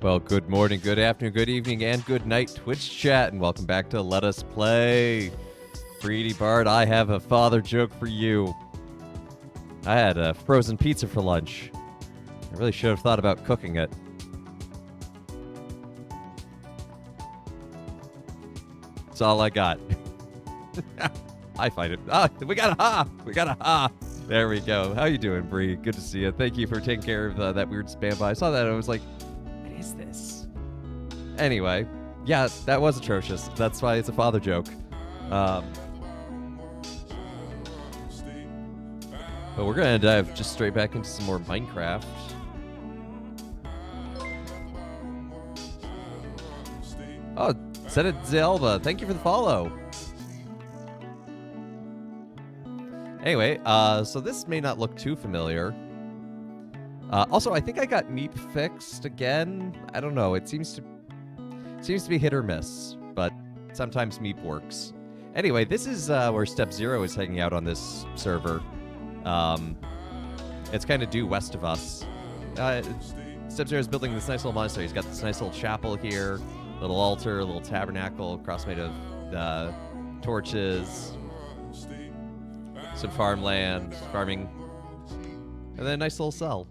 Well, good morning, good afternoon, good evening, and good night, Twitch chat, and welcome back to Let Us Play. Greedy Bard, I have a father joke for you. I had a frozen pizza for lunch. I really should have thought about cooking it. That's all I got. I find it. Ah, we got a ha! We got a ha! There we go. How you doing, Bree? Good to see you. Thank you for taking care of that weird spam by. I saw that and I was like, what is this? Anyway, yeah, that was atrocious. That's why it's a father joke. But we're going to dive just straight back into some more Minecraft. Oh, Senate Zelba, thank you for the follow. Anyway, so this may not look too familiar. Also, I think I got Meep fixed again. I don't know. It seems to be hit or miss, but sometimes Meep works. Anyway, this is where Step Zero is hanging out on this server. It's kind of due west of us. Step Zero is building this nice little monastery. He's got this nice little chapel here, little altar, little tabernacle, cross made of torches, some farmland, farming, and then a nice little cell.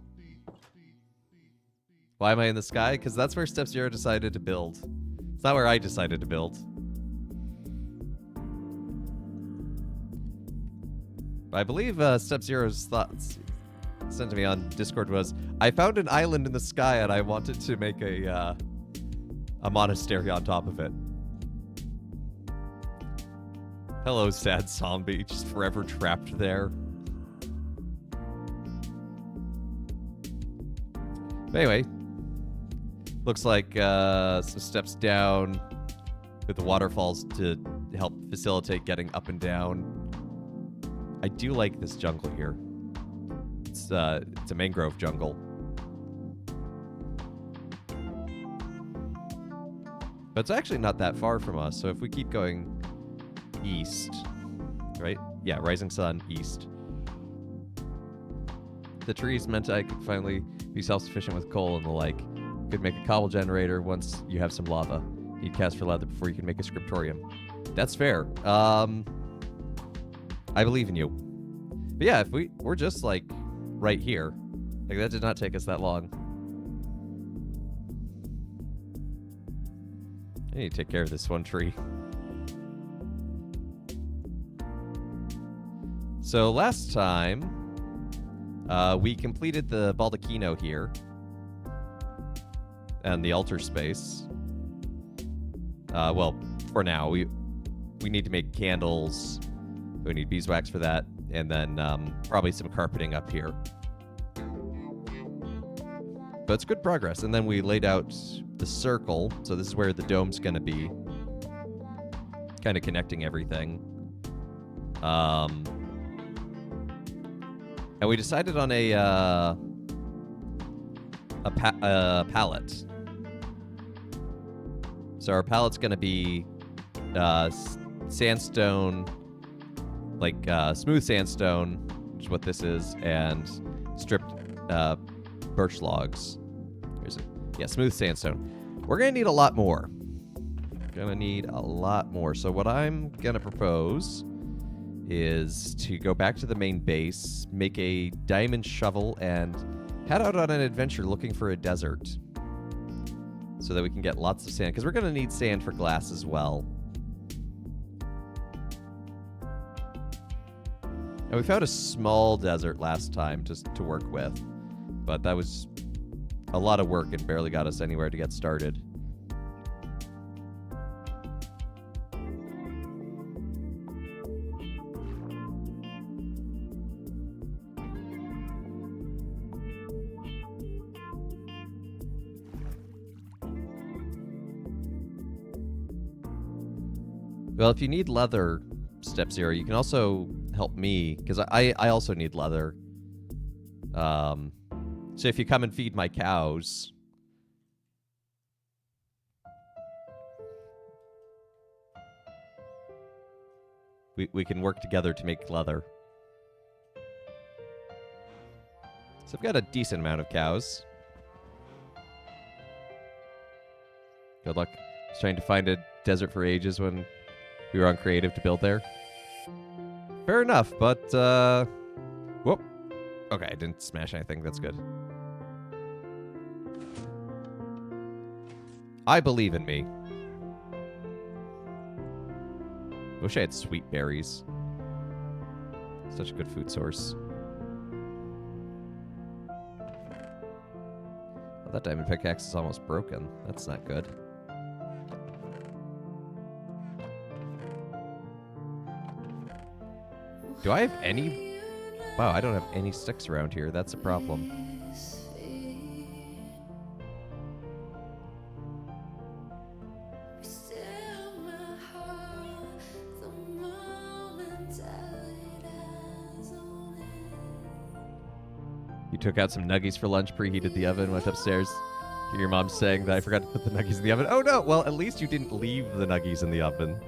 Why am I in the sky? Because that's where Step Zero decided to build. It's not where I decided to build. I believe Step Zero's thoughts sent to me on Discord was, I found an island in the sky and I wanted to make a monastery on top of it. Hello, sad zombie, just forever trapped there. But anyway, looks like some steps down with the waterfalls to help facilitate getting up and down. I do like this jungle here. It's a mangrove jungle. But it's actually not that far from us, so if we keep going east, right? Yeah, rising sun, east. The trees meant I could finally be self-sufficient with coal and the like. Could make a cobble generator once you have some lava. You'd cast for leather before you can make a scriptorium. That's fair. I believe in you. But yeah, if we're just like right here. Like that did not take us that long. I need to take care of this one tree. So last time, we completed the baldacchino here. And the altar space. Well, for now, we need to make candles. We need beeswax for that, and then probably some carpeting up here. But it's good progress. And then we laid out the circle, so this is where the dome's going to be, kind of connecting everything. And we decided on a palette. So our palette's going to be sandstone, like smooth sandstone, which is what this is, and stripped birch logs. Here's it. Yeah, smooth sandstone. We're going to need a lot more. So what I'm going to propose is to go back to the main base, make a diamond shovel, and head out on an adventure looking for a desert so that we can get lots of sand, because we're going to need sand for glass as well. And we found a small desert last time just to work with, but that was a lot of work and barely got us anywhere to get started. Well, if you need leather, Step Zero, you can also help me, because I also need leather. So if you come and feed my cows, we can work together to make leather. So I've got a decent amount of cows. Good luck. Just trying to find a desert for ages when we were on creative to build there. Fair enough, but, whoop. Okay, I didn't smash anything. That's good. I believe in me. Wish I had sweet berries. Such a good food source. Oh, that diamond pickaxe is almost broken. That's not good. Do I have any? Wow, I don't have any sticks around here. That's a problem. You took out some nuggies for lunch, preheated the oven, went upstairs. Hear your mom saying that I forgot to put the nuggies in the oven. Oh no! Well, at least you didn't leave the nuggies in the oven.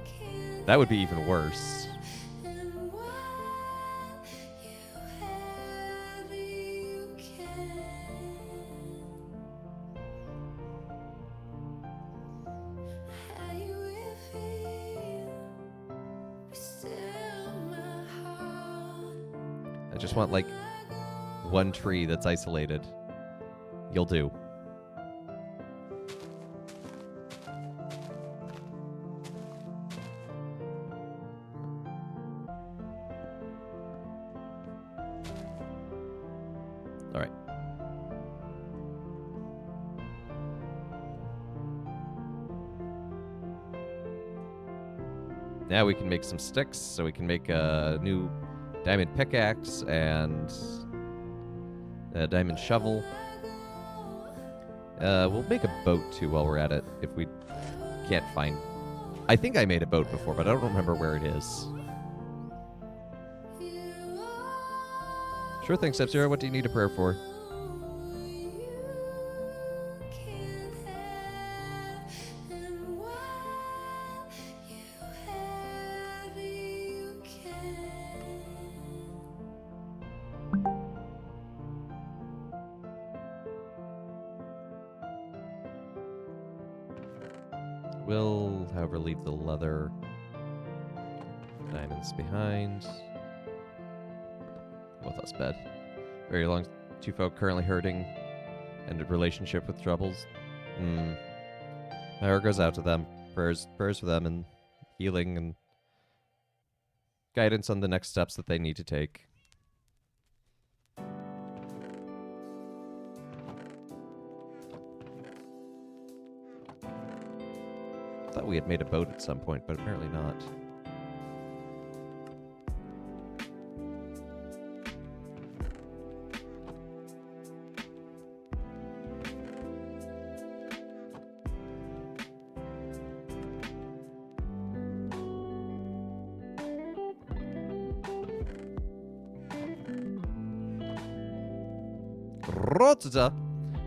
That would be even worse. I just want, like, one tree that's isolated. You'll do. All right. Now we can make some sticks, so we can make a new diamond pickaxe and a diamond shovel. We'll make a boat too while we're at it if we can't find. I think I made a boat before, but I don't remember where it is. Sure thing, Sub-Zero. What do you need a prayer for? We'll, however, leave the leather diamonds behind. With us, bed. Very long. Two folk currently hurting. Ended relationship with troubles. My heart goes out to them. Prayers for them and healing and guidance on the next steps that they need to take. Thought we had made a boat at some point, but apparently not.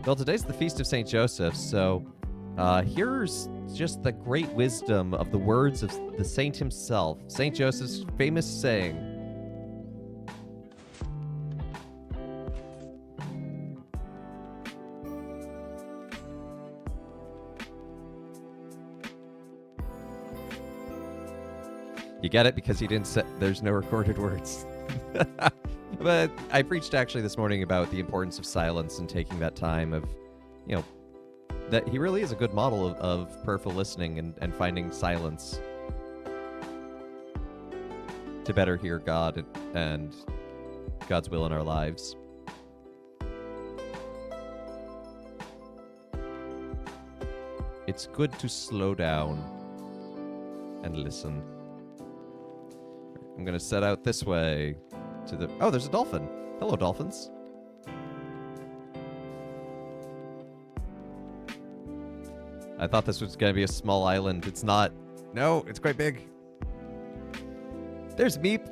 Well, today's the Feast of St. Joseph, so here's just the great wisdom of the words of the saint himself, St. Joseph's famous saying. You get it because he didn't say, there's no recorded words. But I preached actually this morning about the importance of silence and taking that time of, you know, that he really is a good model of prayerful listening and finding silence to better hear God and God's will in our lives. It's good to slow down and listen. I'm going to set out this way to the... Oh, there's a dolphin. Hello, dolphins. I thought this was going to be a small island. It's not. No, it's quite big. There's Meep.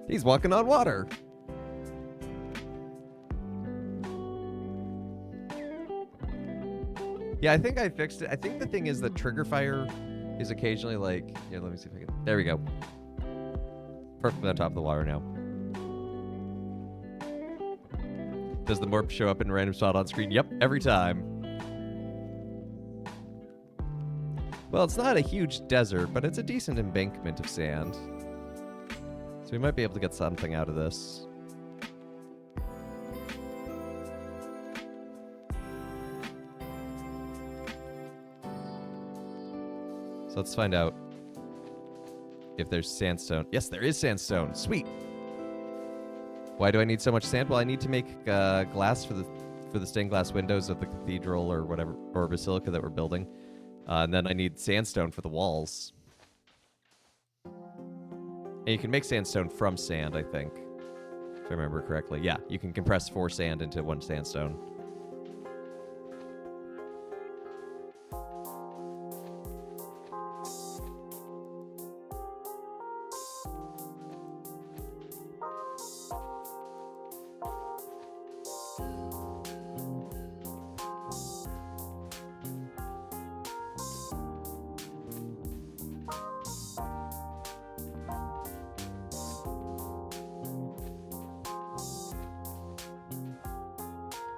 He's walking on water. Yeah, I think I fixed it. I think the thing is that trigger fire is occasionally like... Here, let me see if I can... There we go. Perfectly on top of the water now. Does the morph show up in a random spot on screen? Yep, every time. Well, it's not a huge desert, but it's a decent embankment of sand. So we might be able to get something out of this. So let's find out if there's sandstone. Yes, there is sandstone. Sweet. Why do I need so much sand? Well, I need to make glass for the stained glass windows of the cathedral or whatever, or basilica that we're building. And then I need sandstone for the walls. And you can make sandstone from sand, I think, if I remember correctly. Yeah, you can compress 4 sand into 1 sandstone.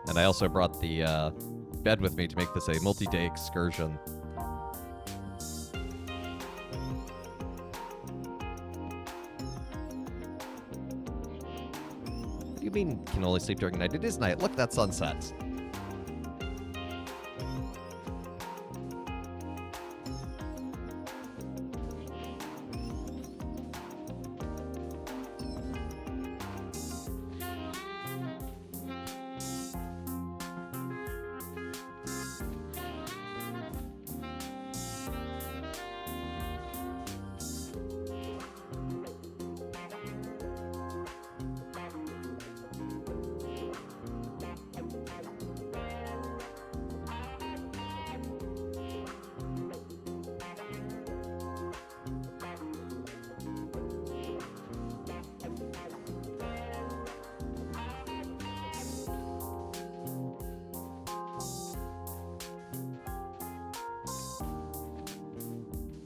And I also brought the bed with me to make this a multi-day excursion. What do you mean can only sleep during night? It is night. Look, that sunset.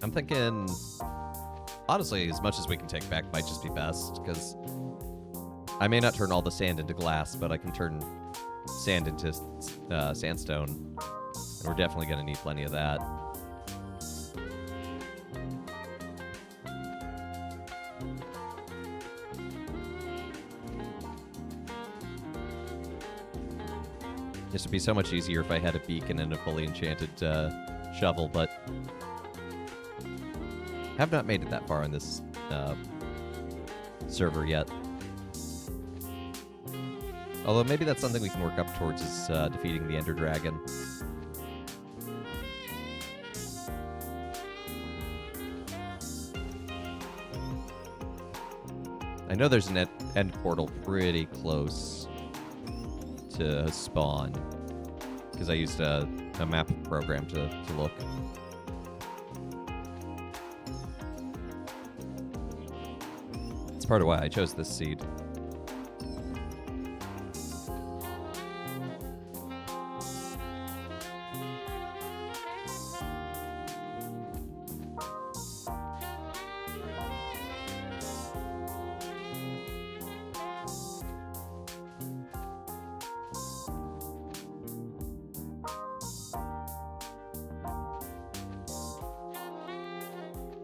I'm thinking, honestly, as much as we can take back might just be best, because I may not turn all the sand into glass, but I can turn sand into sandstone, and we're definitely going to need plenty of that. This would be so much easier if I had a beacon and a fully enchanted shovel, but have not made it that far on this server yet. Although maybe that's something we can work up towards, is defeating the Ender Dragon. I know there's an end portal pretty close to spawn, because I used a map program to look. It's part of why I chose this seed.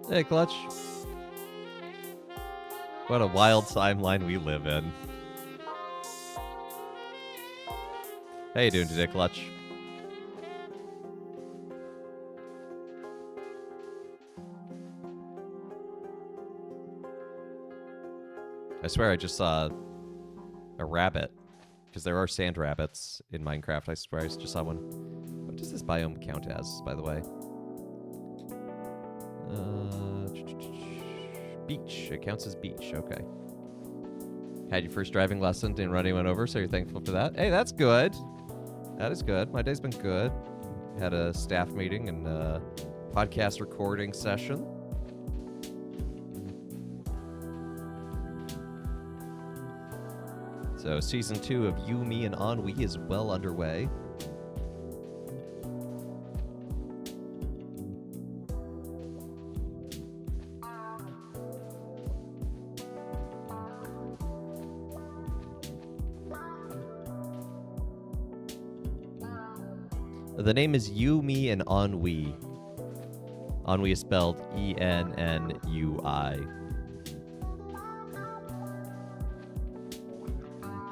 Hey, Clutch. What a wild timeline we live in. How you doing today, Clutch? I swear I just saw a rabbit, because there are sand rabbits in Minecraft. I swear I just saw one. What does this biome count as, by the way? Beach. It counts as beach. Okay. Had your first driving lesson, didn't run anyone over, so you're thankful for that. Hey, that's good. That is good. My day's been good. Had a staff meeting and a podcast recording session. So season 2 of You, Me, and Ennui is well underway. The name is You, Me, and Ennui. Ennui is spelled Ennui.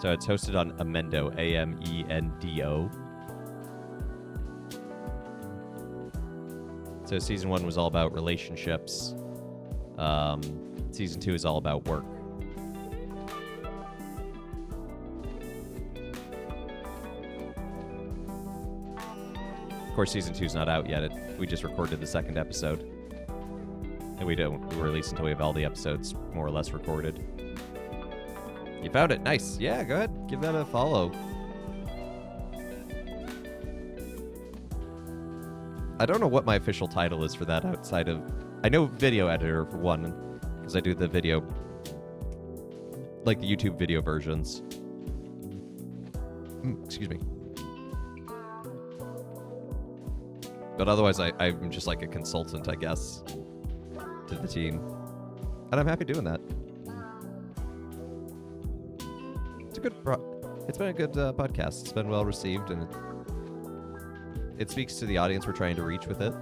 So it's hosted on Amendo, Amendo. So season 1 was all about relationships. Season 2 is all about work. Of course, season 2 is not out yet. We just recorded the second episode. And we don't release until we have all the episodes more or less recorded. You found it. Nice. Yeah, go ahead. Give that a follow. I don't know what my official title is for that outside of... I know video editor for one, because I do the video... like the YouTube video versions. Excuse me. But otherwise, I'm just like a consultant, I guess, to the team. And I'm happy doing that. It's been a good podcast. It's been well received, and it speaks to the audience we're trying to reach with it.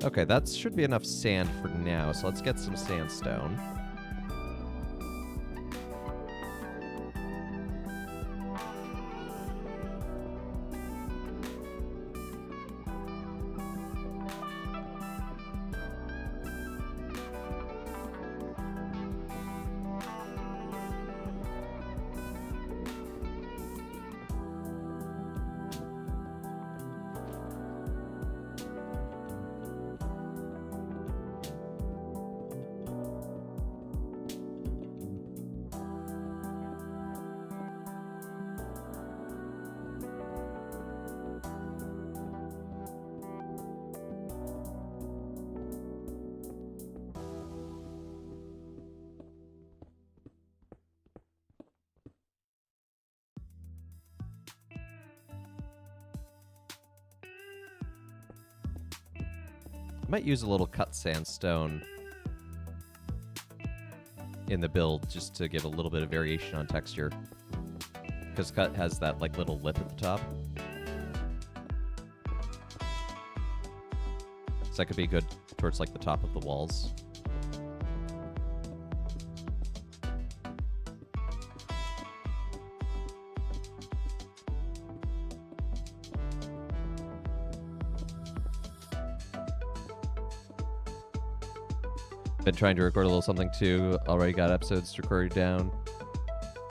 Okay, that should be enough sand for now, so let's get some sandstone. I might use a little cut sandstone in the build just to give a little bit of variation on texture. Because cut has that like little lip at the top. So that could be good towards like the top of the walls. Been trying to record a little something too. Already got episodes recorded down.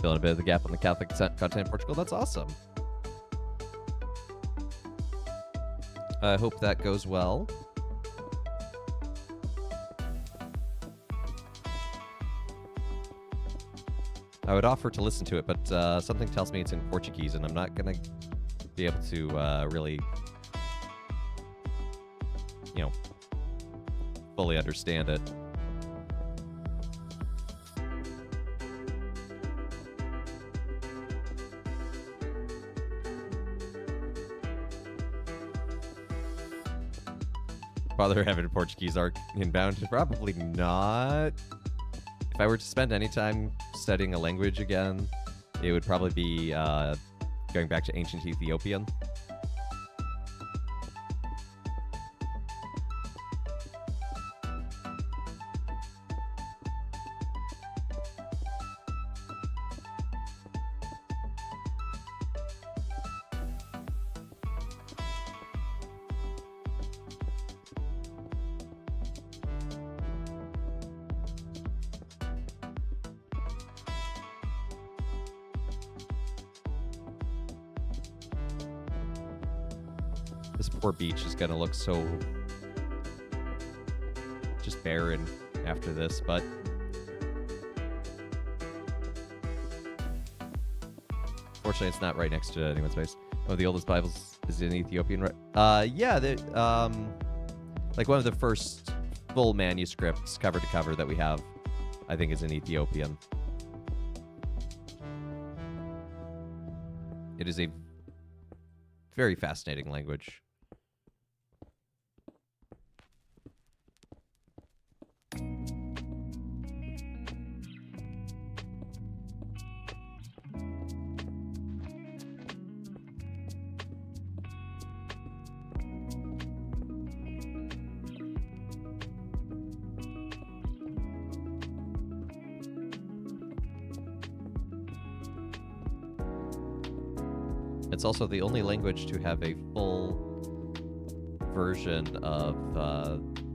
Filling a bit of the gap on the Catholic content in Portugal. That's awesome. I hope that goes well. I would offer to listen to it, but something tells me it's in Portuguese, and I'm not going to be able to really, fully understand it. Father Heaven Portuguese Art Inbound? Probably not. If I were to spend any time studying a language again, it would probably be going back to ancient Ethiopian. This poor beach is gonna look so just barren after this, but fortunately it's not right next to anyone's face. One of the oldest Bibles is in Ethiopian, right? Yeah, like one of the first full manuscripts cover to cover that we have, I think, is in Ethiopian. It is a very fascinating language. It's also the only language to have a full version of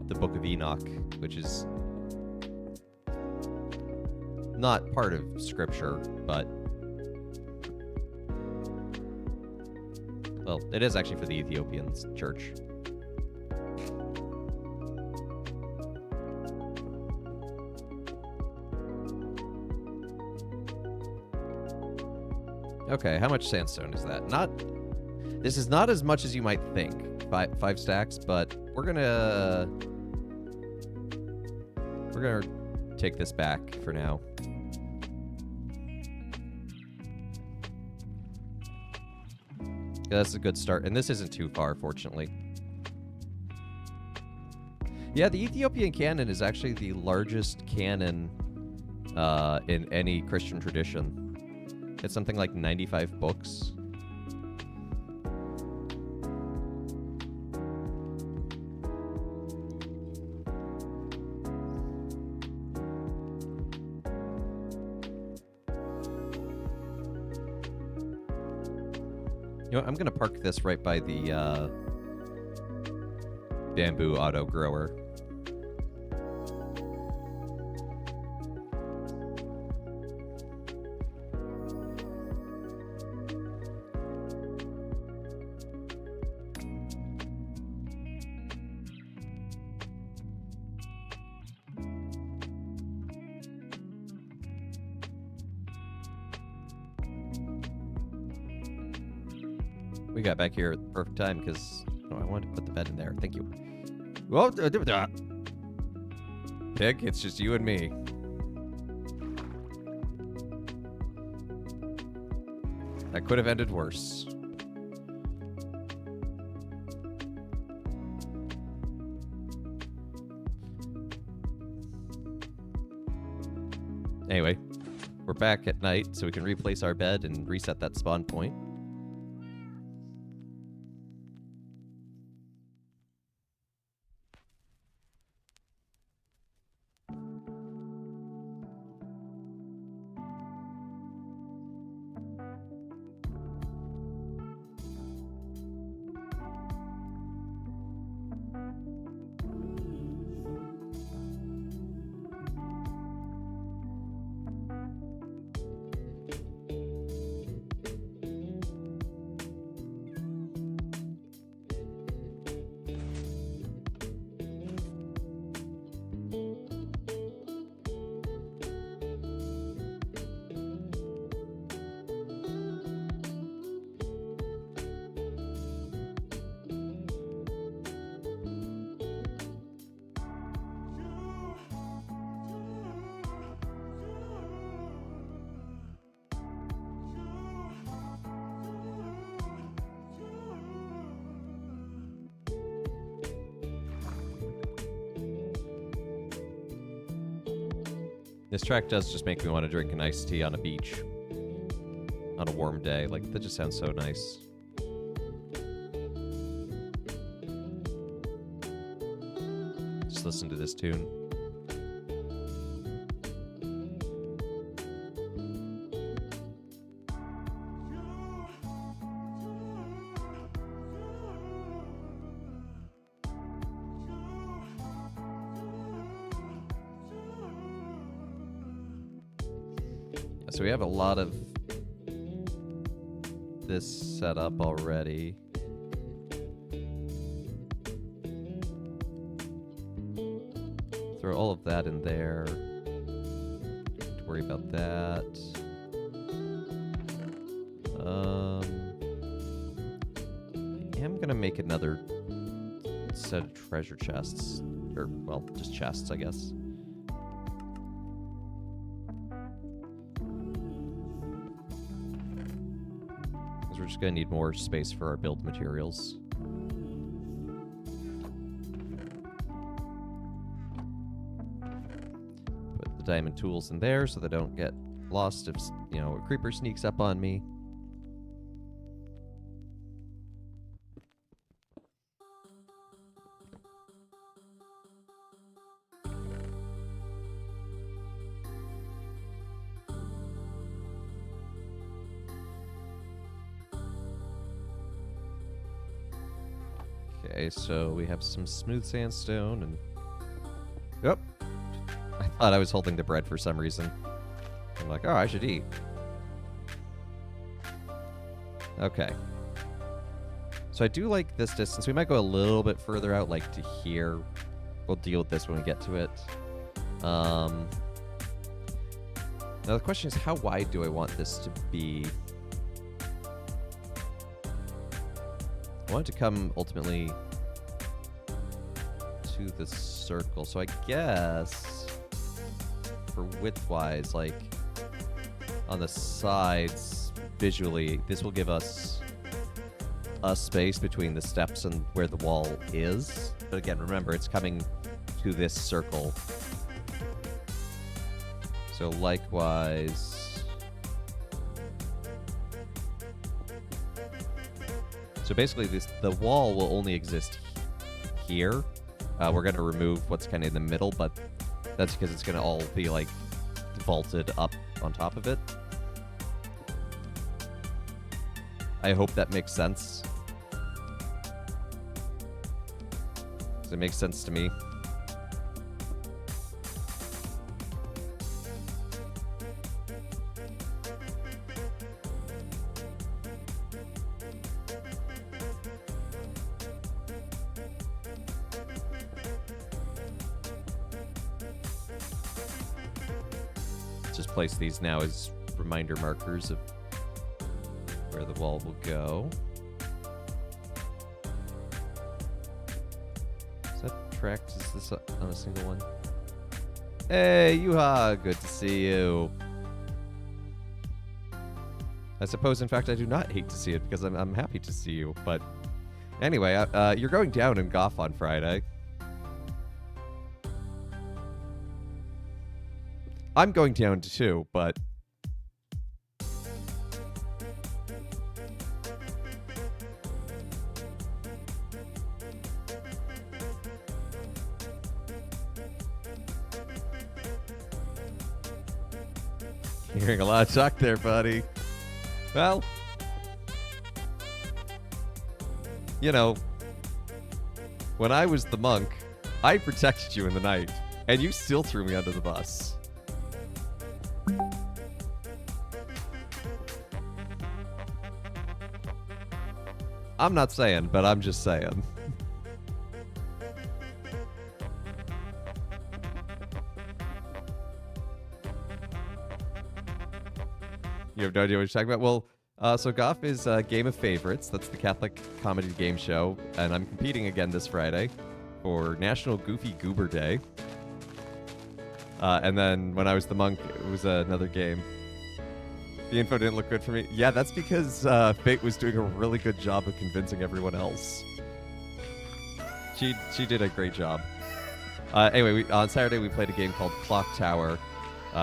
the Book of Enoch, which is not part of Scripture, but well, it is actually for the Ethiopian church. Okay, how much sandstone is that? This is not as much as you might think. Five stacks, but we're gonna take this back for now. That's a good start, and this isn't too far, fortunately. Yeah, the Ethiopian canon is actually the largest canon in any Christian tradition. It's something like 95 books. You know what, I'm going to park this right by the bamboo auto grower. We got back here at the perfect time because I wanted to put the bed in there. Thank you. Well, Pig, it's just you and me. That could have ended worse. Anyway, we're back at night, so we can replace our bed and reset that spawn point. This track does just make me want to drink an iced tea on a beach on a warm day. Like, that just sounds so nice. Just listen to this tune. So we have a lot of this set up already. Throw all of that in there. Don't worry about that. I am gonna make another set of treasure chests. Or, well, just chests, I guess. We're just going to need more space for our build materials. Put the diamond tools in there so they don't get lost if, a creeper sneaks up on me. Okay, so we have some smooth sandstone and... Yep. I thought I was holding the bread for some reason. I'm like, oh, I should eat. Okay. So I do like this distance. We might go a little bit further out, like to here. We'll deal with this when we get to it. Now the question is, how wide do I want this to be? I want it to come ultimately to the circle. So I guess for width-wise, like on the sides, visually, this will give us a space between the steps and where the wall is. But again, remember, it's coming to this circle. So likewise... So basically, the wall will only exist here. We're going to remove what's kind of in the middle, but that's because it's going to all be, like, vaulted up on top of it. I hope that makes sense. Does it make sense to me? Just place these now as reminder markers of where the wall will go. Is that tracked? Is this on a single one? Hey, Yuha! Good to see you. I suppose, in fact, I do not hate to see it because I'm happy to see you. But anyway, you're going down in Goff on Friday. I'm going down too, but... Hearing a lot of talk there, buddy. Well, you know, when I was the monk, I protected you in the night, and you still threw me under the bus. I'm not saying, but I'm just saying. You have no idea what you're talking about? Well, so Goff is Game of Favorites. That's the Catholic comedy game show. And I'm competing again this Friday for National Goofy Goober Day. And then when I was the monk, it was another game. The info didn't look good for me. Yeah, that's because Fate was doing a really good job of convincing everyone else. She did a great job. Anyway, on Saturday we played a game called Clock Tower,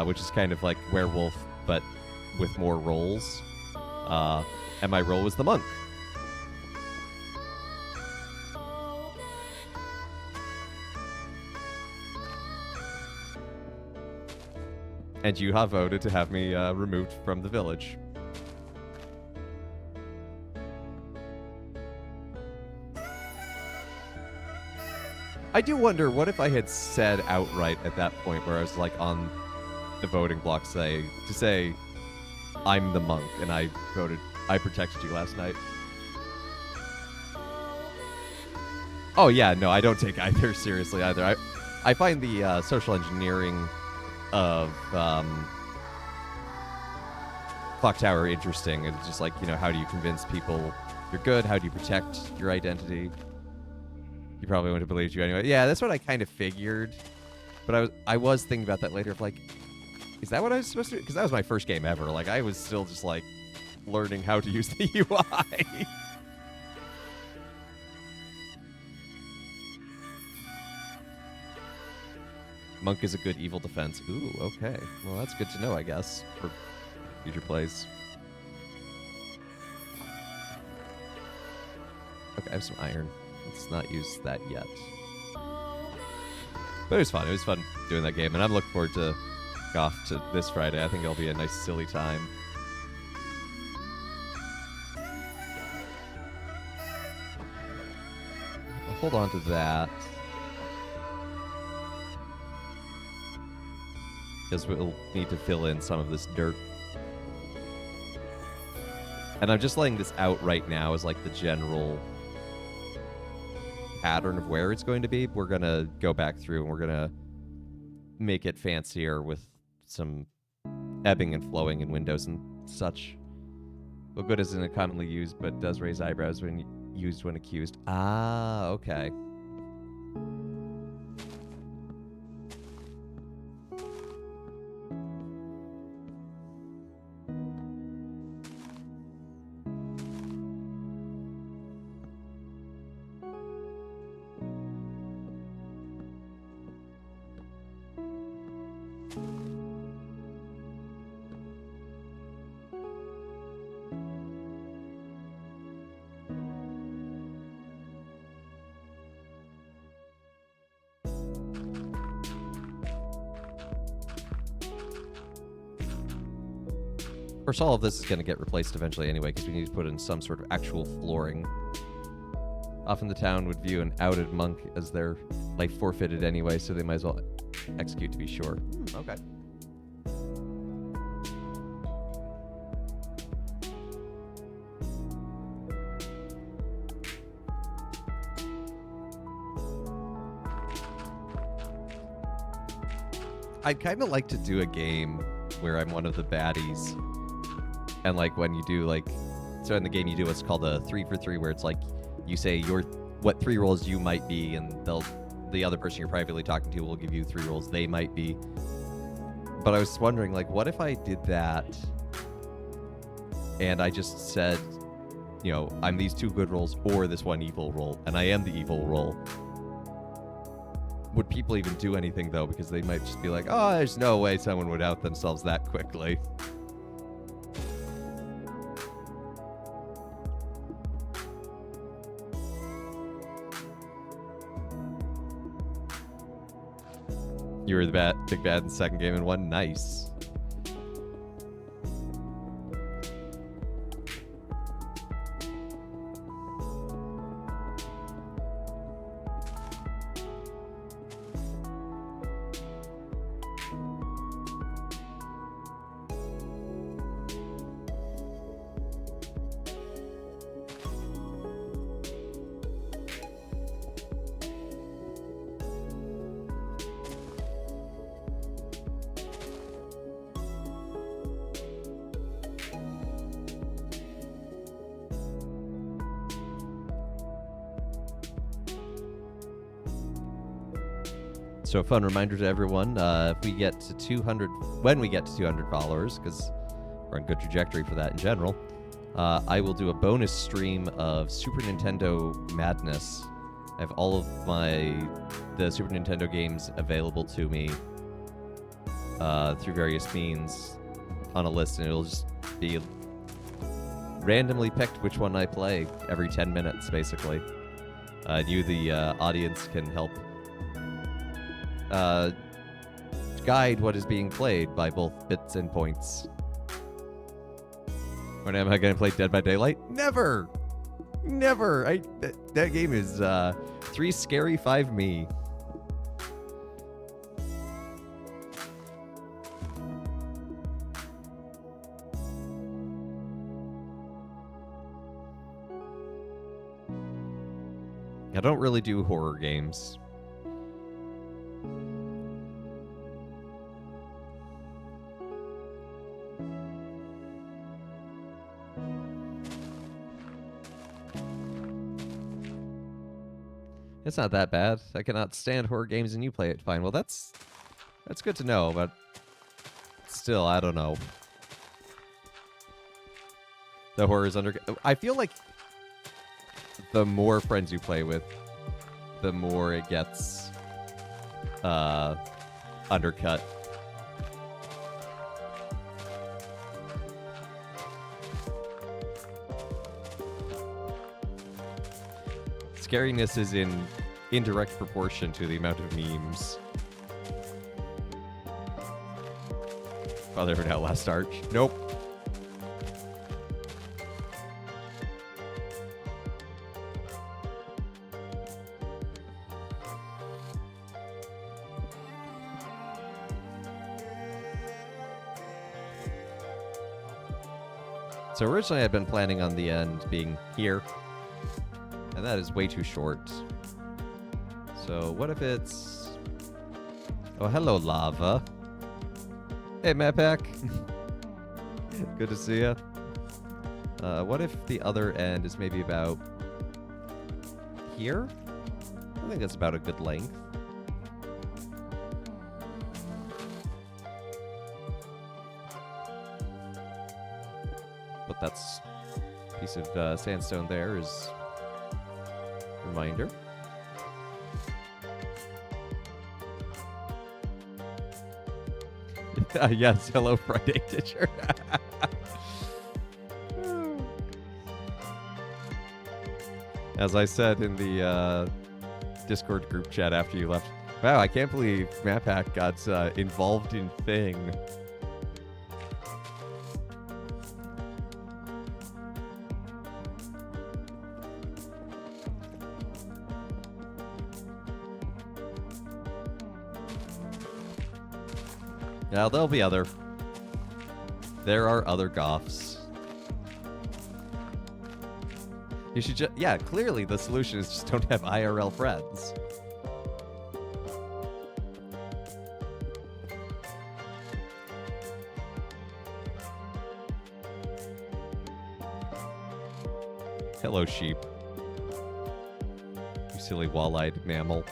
which is kind of like Werewolf, but with more roles. And my role was the monk. And you have voted to have me removed from the village. I do wonder, what if I had said outright at that point where I was like on the voting block to say, I'm the monk and I protected you last night. Oh yeah, no, I don't take either seriously either. I find the social engineering of Clock Tower interesting. It's just like, you know, how do you convince people you're good? How do you protect your identity? You probably wouldn't have believed you anyway. Yeah, that's what I kind of figured. But I was thinking about that later of like, is that what I was supposed to do? Because that was my first game ever. Like, I was still just like learning how to use the UI. Monk is a good evil defense. Ooh, okay. Well, that's good to know, I guess, for future plays. Okay, I have some iron. Let's not use that yet. But it was fun. It was fun doing that game, and I'm looking forward to Goff to this Friday. I think it'll be a nice, silly time. hold on to that. Because we'll need to fill in some of this dirt. And I'm just laying this out right now as like the general pattern of where it's going to be. We're going to go back through and we're going to make it fancier with some ebbing and flowing in windows and such. Well, good isn't commonly used, but does raise eyebrows when used when accused. Ah, okay. Of course, all of this is going to get replaced eventually anyway, because we need to put in some sort of actual flooring. Often the town would view an outed monk as their life forfeited anyway, so they might as well execute to be sure. Okay. I'd kind of like to do a game where I'm one of the baddies. And like when you do like, so in the game you do what's called a 3 for 3, where it's like you say what 3 roles you might be, and the other person you're privately talking to will give you 3 roles they might be. But I was wondering, like, what if I did that and I just said, you know, I'm these 2 good roles or this 1 evil role, and I am the evil role. Would people even do anything though? Because they might just be like, oh, there's no way someone would out themselves that quickly. You were the big bad in the second game and won. Nice. So a fun reminder to everyone, if we get to 200, when we get to 200 followers, because we're on a good trajectory for that in general, I will do a bonus stream of Super Nintendo Madness. I have all of the Super Nintendo games available to me through various means on a list, and it'll just be randomly picked which one I play every 10 minutes, basically. You, the audience, can help guide what is being played by both bits and points. When am I going to play Dead by Daylight? Never! Never! That game is 3 scary, 5 me. I don't really do horror games. It's not that bad. I cannot stand horror games and you play it fine. Well, that's good to know, but still, I don't know. The horror is I feel like the more friends you play with, the more it gets undercut. Scariness is in indirect proportion to the amount of memes. Father of an Outlast Arch. Nope. So originally I'd been planning on the end being here, and that is way too short. So what if it's... Oh, hello, lava. Hey, Madpack. Good to see ya. What if the other end is maybe about here? I think that's about a good length. But that's a piece of sandstone there is a reminder. Yes, hello Friday teacher. As I said in the Discord group chat after you left, wow, I can't believe Madpack got involved in Thing. Now, there'll be other. There are other goths. You should just... Yeah, clearly the solution is just don't have IRL friends. Hello, sheep. You silly wall-eyed mammal.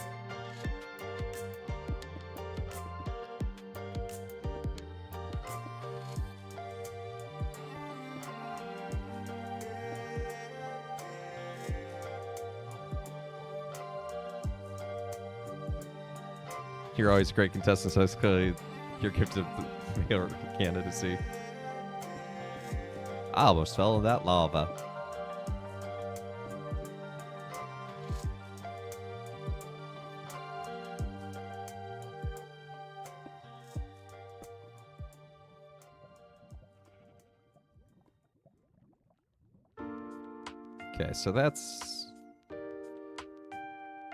You're always a great contestant, so it's clearly your gift of your candidacy. I almost fell in that lava. Okay, so that's...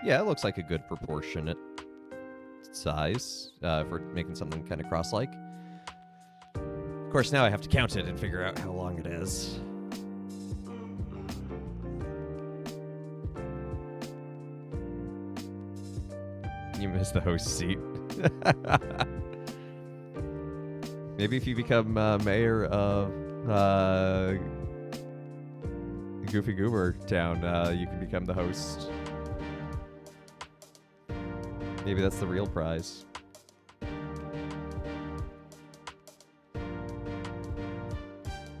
Yeah, it looks like a good proportionate size for making something kind of cross-like. Of course, now I have to count it and figure out how long it is. You missed the host seat. Maybe if you become mayor of Goofy Goober Town, you can become the host. Maybe that's the real prize.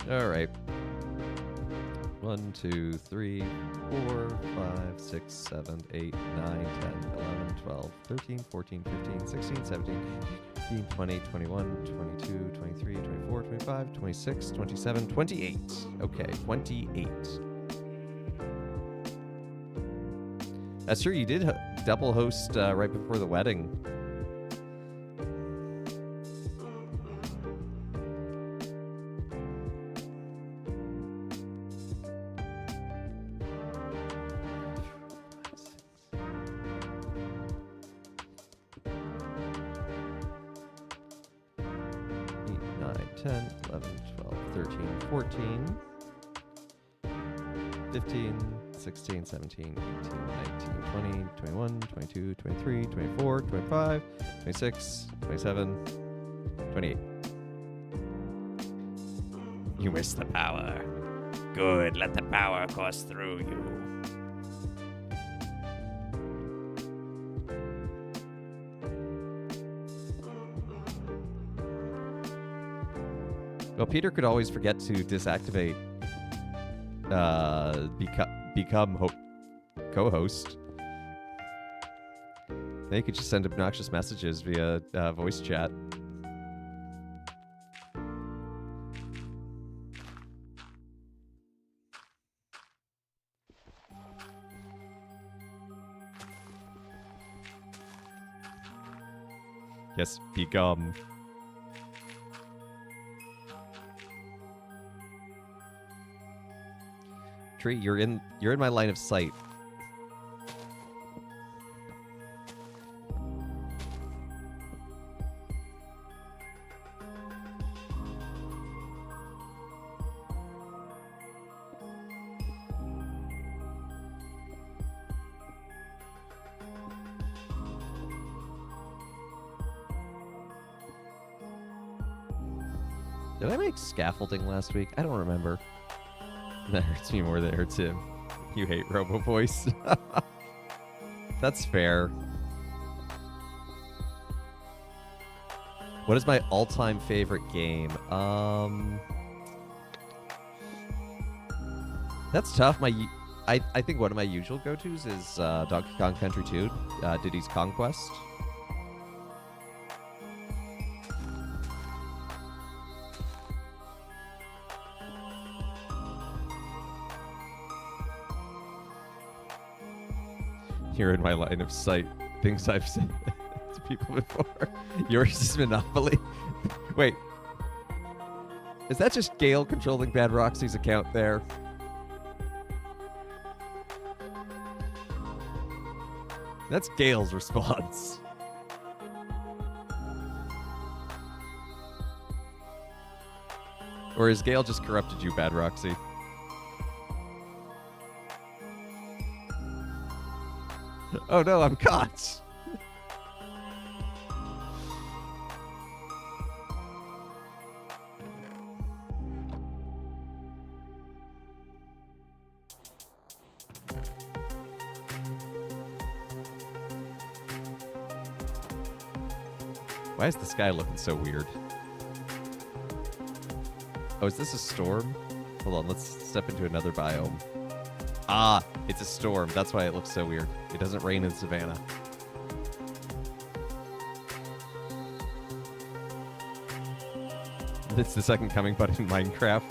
All right. 1, 2, 3, 4, 5, 6, 7, 8, 9, 10, 11, 12, 13, 14, 15, 16, 17, 18, 20, 21, 22, 23, 24, 25, 26, 27, 28. Okay, 28. That's true, you did double host right before the wedding. Eight, 9, 10, 11, 12, 13, 14, 15, 16, 17, 18, 19, 20, 21, 22, 23, 24, 25, 26, 27, 28. You missed the power. Good, let the power course through you. Well, Peter could always forget to deactivate become co-host. Then you could just send obnoxious messages via voice chat. Yes, become. Tree, you're in my line of sight. Did I make scaffolding last week? I don't remember. That hurts me more than it hurts him. You hate Robo Voice. That's fair. What is my all-time favorite game? That's tough. I think one of my usual go-tos is Donkey Kong Country 2, Diddy's Conquest. You're in my line of sight. Things I've said to people before. Yours is Monopoly. Wait. Is that just Gale controlling Bad Roxy's account there? That's Gale's response. Or has Gale just corrupted you, Bad Roxy? Oh no, I'm caught! Why is the sky looking so weird? Oh, is this a storm? Hold on, let's step into another biome. Ah, it's a storm. That's why it looks so weird. It doesn't rain in Savannah. It's the second coming, but in Minecraft.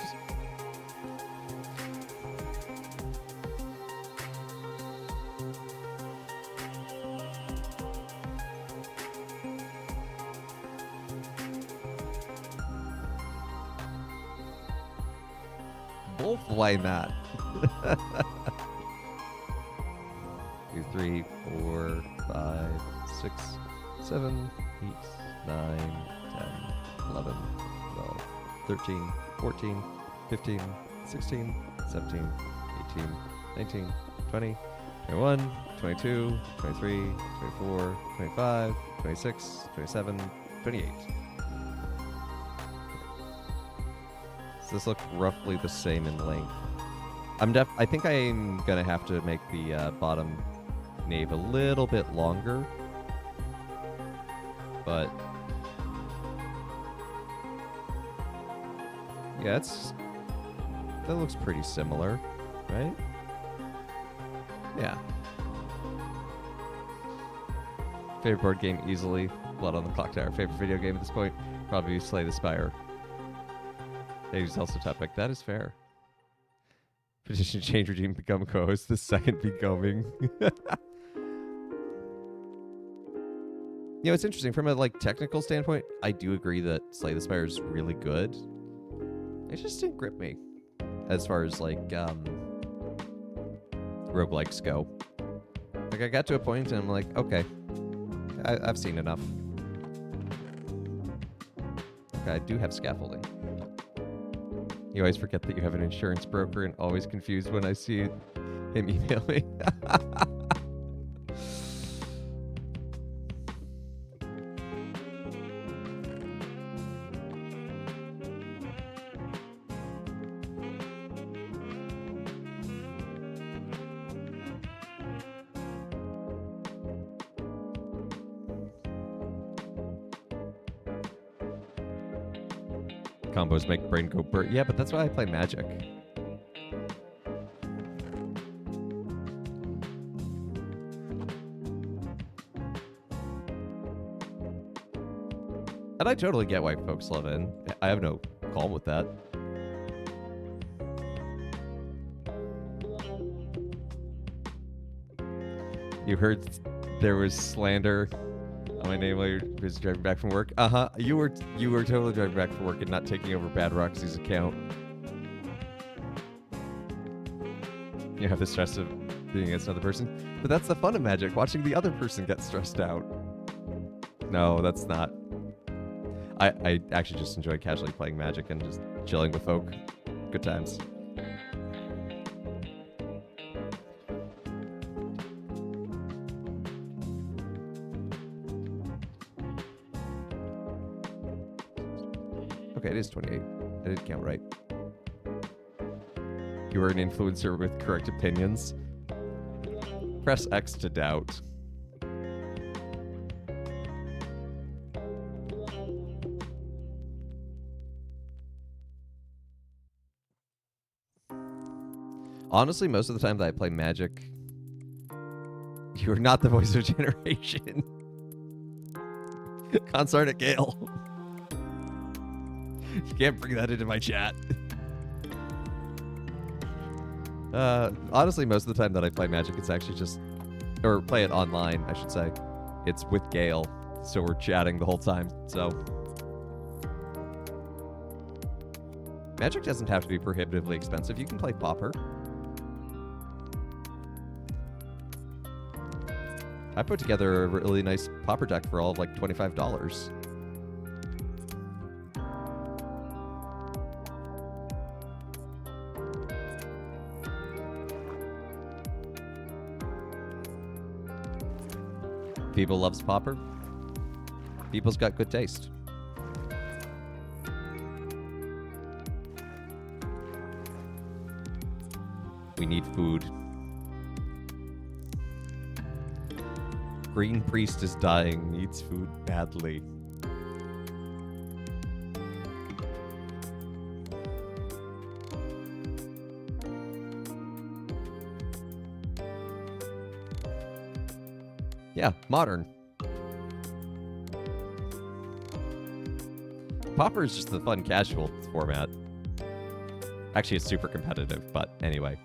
Both, why not? 2, 3, 4, 5, 6, 7, 8, 9, 10, 11, 12, 13, 14, 15, 16, 17, 18, 19, 20, 21, 22, 23, 24, 25, 26, 27, 28. Does this look roughly the same in length? I think I'm gonna have to make the bottom nave a little bit longer, but yeah, that looks pretty similar, right? Yeah. Favorite board game easily Blood on the Clock Tower. Favorite video game at this point probably Slay the Spire. He's also top pick. That is fair. Petition change regime, become co-host. The second becoming. It's interesting from a technical standpoint. I do agree that Slay the Spire is really good. It just didn't grip me as far as roguelikes go. I got to a point and I'm like, okay, I've seen enough. Okay, I do have scaffolding. You always forget that you have an insurance broker and always confused when I see him email me. Combos make brain go burr. Yeah, but that's why I play Magic. And I totally get why folks love it. I have no qualm with that. You heard there was slander on my name while you were driving back from work. You were totally driving back from work and not taking over Bad Roxy's account. You have the stress of being against another person, but that's the fun of Magic, watching the other person get stressed out. No, that's not. I actually just enjoy casually playing Magic and just chilling with folk. Good times. Okay, it is 28. I didn't count right. You are an influencer with correct opinions. Press X to doubt. Honestly, most of the time that I play Magic, you are not the voice of generation. Consort at Gale. You can't bring that into my chat. Honestly, most of the time that I play Magic, it's actually just, or play it online, I should say. It's with Gale, so we're chatting the whole time. So Magic doesn't have to be prohibitively expensive. You can play Pauper. I put together a really nice Pauper deck for all of like $25. People loves Pauper. People's got good taste. We need food. Green Priest is dying, needs food badly. Yeah, modern. Pauper is just the fun casual format. Actually, it's super competitive, but anyway.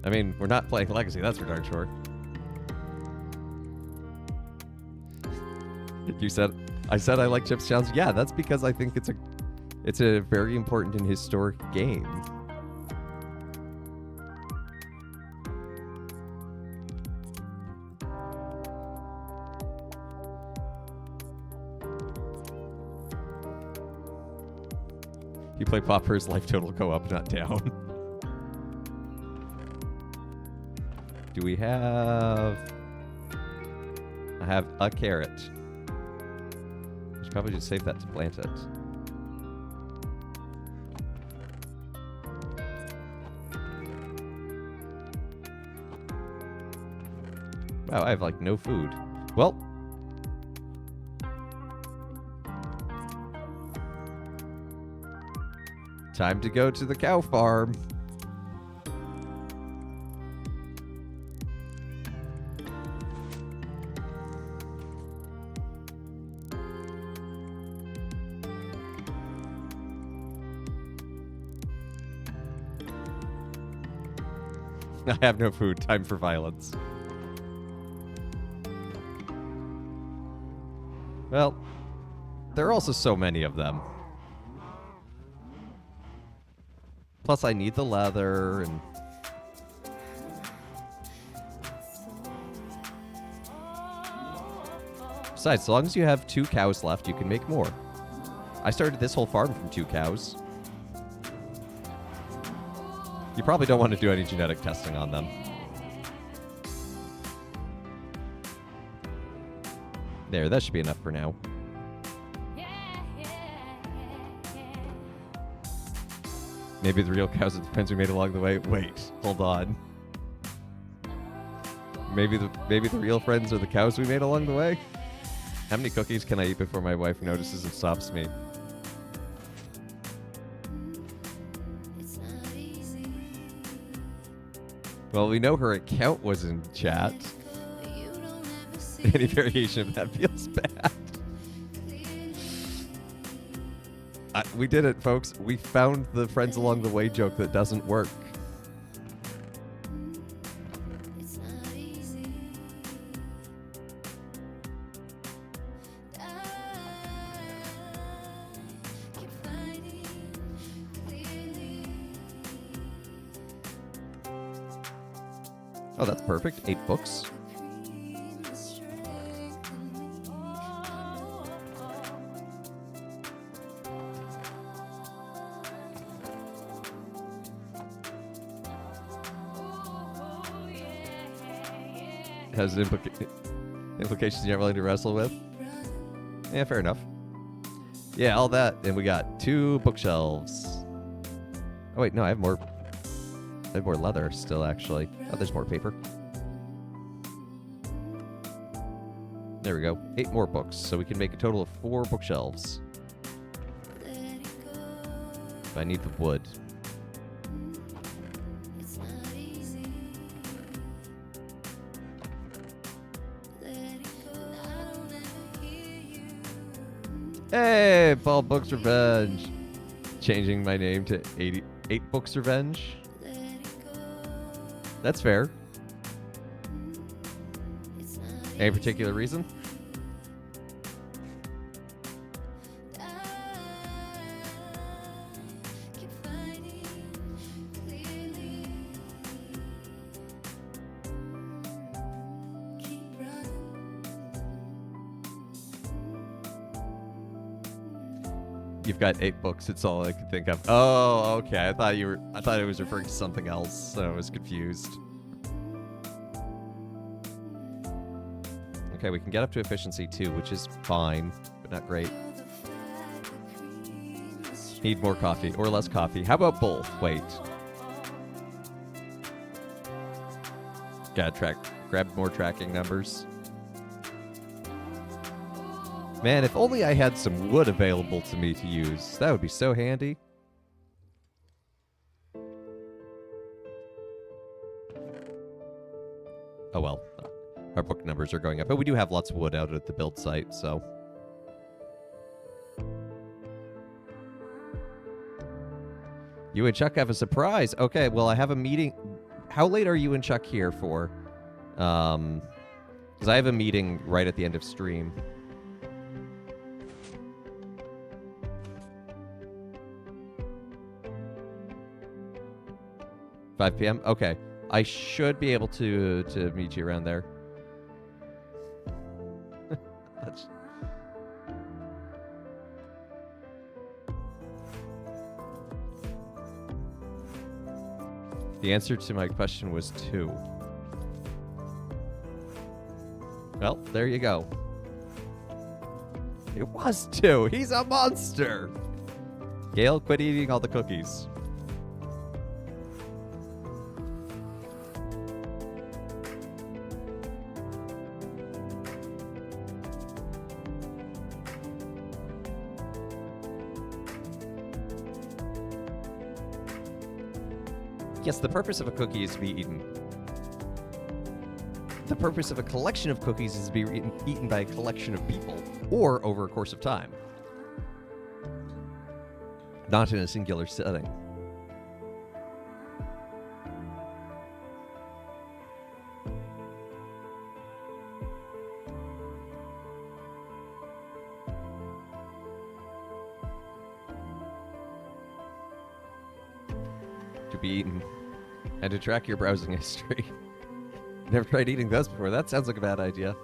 I mean, we're not playing Legacy, that's for darn sure. I said I like Chips Challenge. Yeah, that's because I think it's a very important and historic game. You play Pauper's life total go up, not down. Do we have... I have a carrot. I should probably just save that to plant it. Wow, I have like no food. Well... time to go to the cow farm. I have no food. Time for violence. Well, there are also so many of them. Plus, I need the leather and... Besides, as long as you have 2 cows left, you can make more. I started this whole farm from 2 cows. You probably don't want to do any genetic testing on them. There, that should be enough for now. Maybe the real cows are the friends we made along the way. Wait, hold on. Maybe the real friends are the cows we made along the way? How many cookies can I eat before my wife notices and stops me? Well, we know her account was in chat. Any variation of that feels bad. We did it, folks. We found the friends along the way joke that doesn't work. Oh, that's perfect. 8 books. Has implications you're not willing to wrestle with? Yeah, fair enough. Yeah, all that. And we got 2 bookshelves. Oh, wait, no, I have more leather still, actually. Oh, there's more paper. There we go. 8 more books, so we can make a total of 4 bookshelves. If I need the wood. Hey, Paul Books Revenge. Changing my name to 88 Books Revenge. That's fair. Any particular reason? You've got 8 books. It's all I could think of. Oh, okay. I thought it was referring to something else, so I was confused. Okay, we can get up to efficiency 2, which is fine, but not great. Need more coffee or less coffee. How about both? Wait. Gotta grab more tracking numbers. Man, if only I had some wood available to me to use. That would be so handy. Oh well. Our book numbers are going up. But we do have lots of wood out at the build site, so... You and Chuck have a surprise. Okay, well, I have a meeting. How late are you and Chuck here for? Because I have a meeting right at the end of stream. 5 p.m.? Okay. I should be able to meet you around there. That's... The answer to my question was 2. Well, there you go. It was 2. He's a monster. Gale, quit eating all the cookies. Yes, the purpose of a cookie is to be eaten. The purpose of a collection of cookies is to be eaten by a collection of people, or over a course of time. Not in a singular setting. To be eaten. And to track your browsing history. Never tried eating those before. That sounds like a bad idea.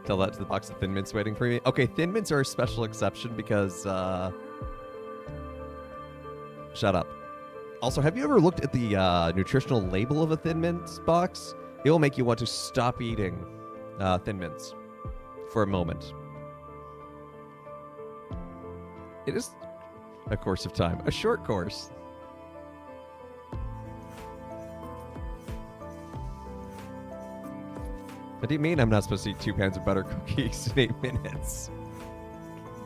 Tell that to the box of Thin Mints waiting for me. Okay, Thin Mints are a special exception because, shut up. Also, have you ever looked at the nutritional label of a Thin Mints box? It will make you want to stop eating Thin Mints for a moment. It is a course of time. A short course. What do you mean I'm not supposed to eat 2 pans of butter cookies in 8 minutes?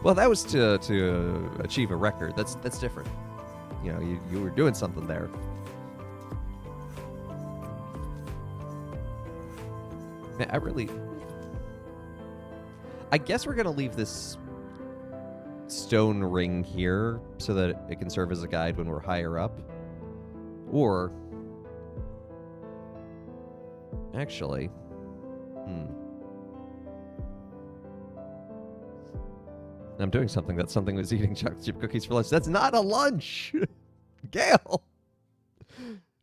Well, that was to achieve a record. That's different. You know, you were doing something there. Man, I guess we're going to leave this stone ring here so that it can serve as a guide when we're higher up. Or... Actually... I'm doing something that something was eating chocolate chip cookies for lunch. That's not a lunch! Gale!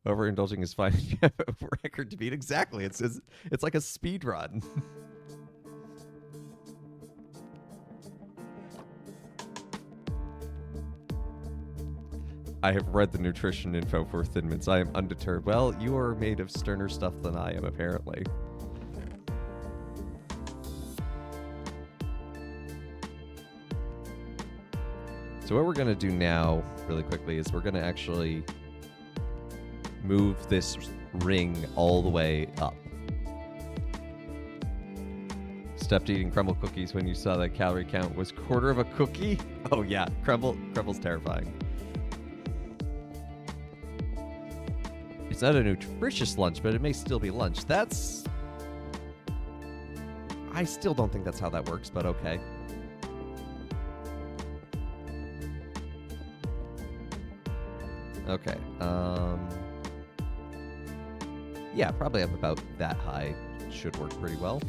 Overindulging is fine. You have a record to beat. Exactly. It's like a speed run. I have read the nutrition info for Thin Mints. I am undeterred. Well, you are made of sterner stuff than I am, apparently. So what we're going to do now, really quickly, is we're going to actually move this ring all the way up. Stopped eating crumble cookies when you saw that calorie count was quarter of a cookie? Oh yeah, crumble's terrifying. It's not a nutritious lunch, but it may still be lunch. I still don't think that's how that works, but okay. Okay, yeah, probably up about that high should work pretty well.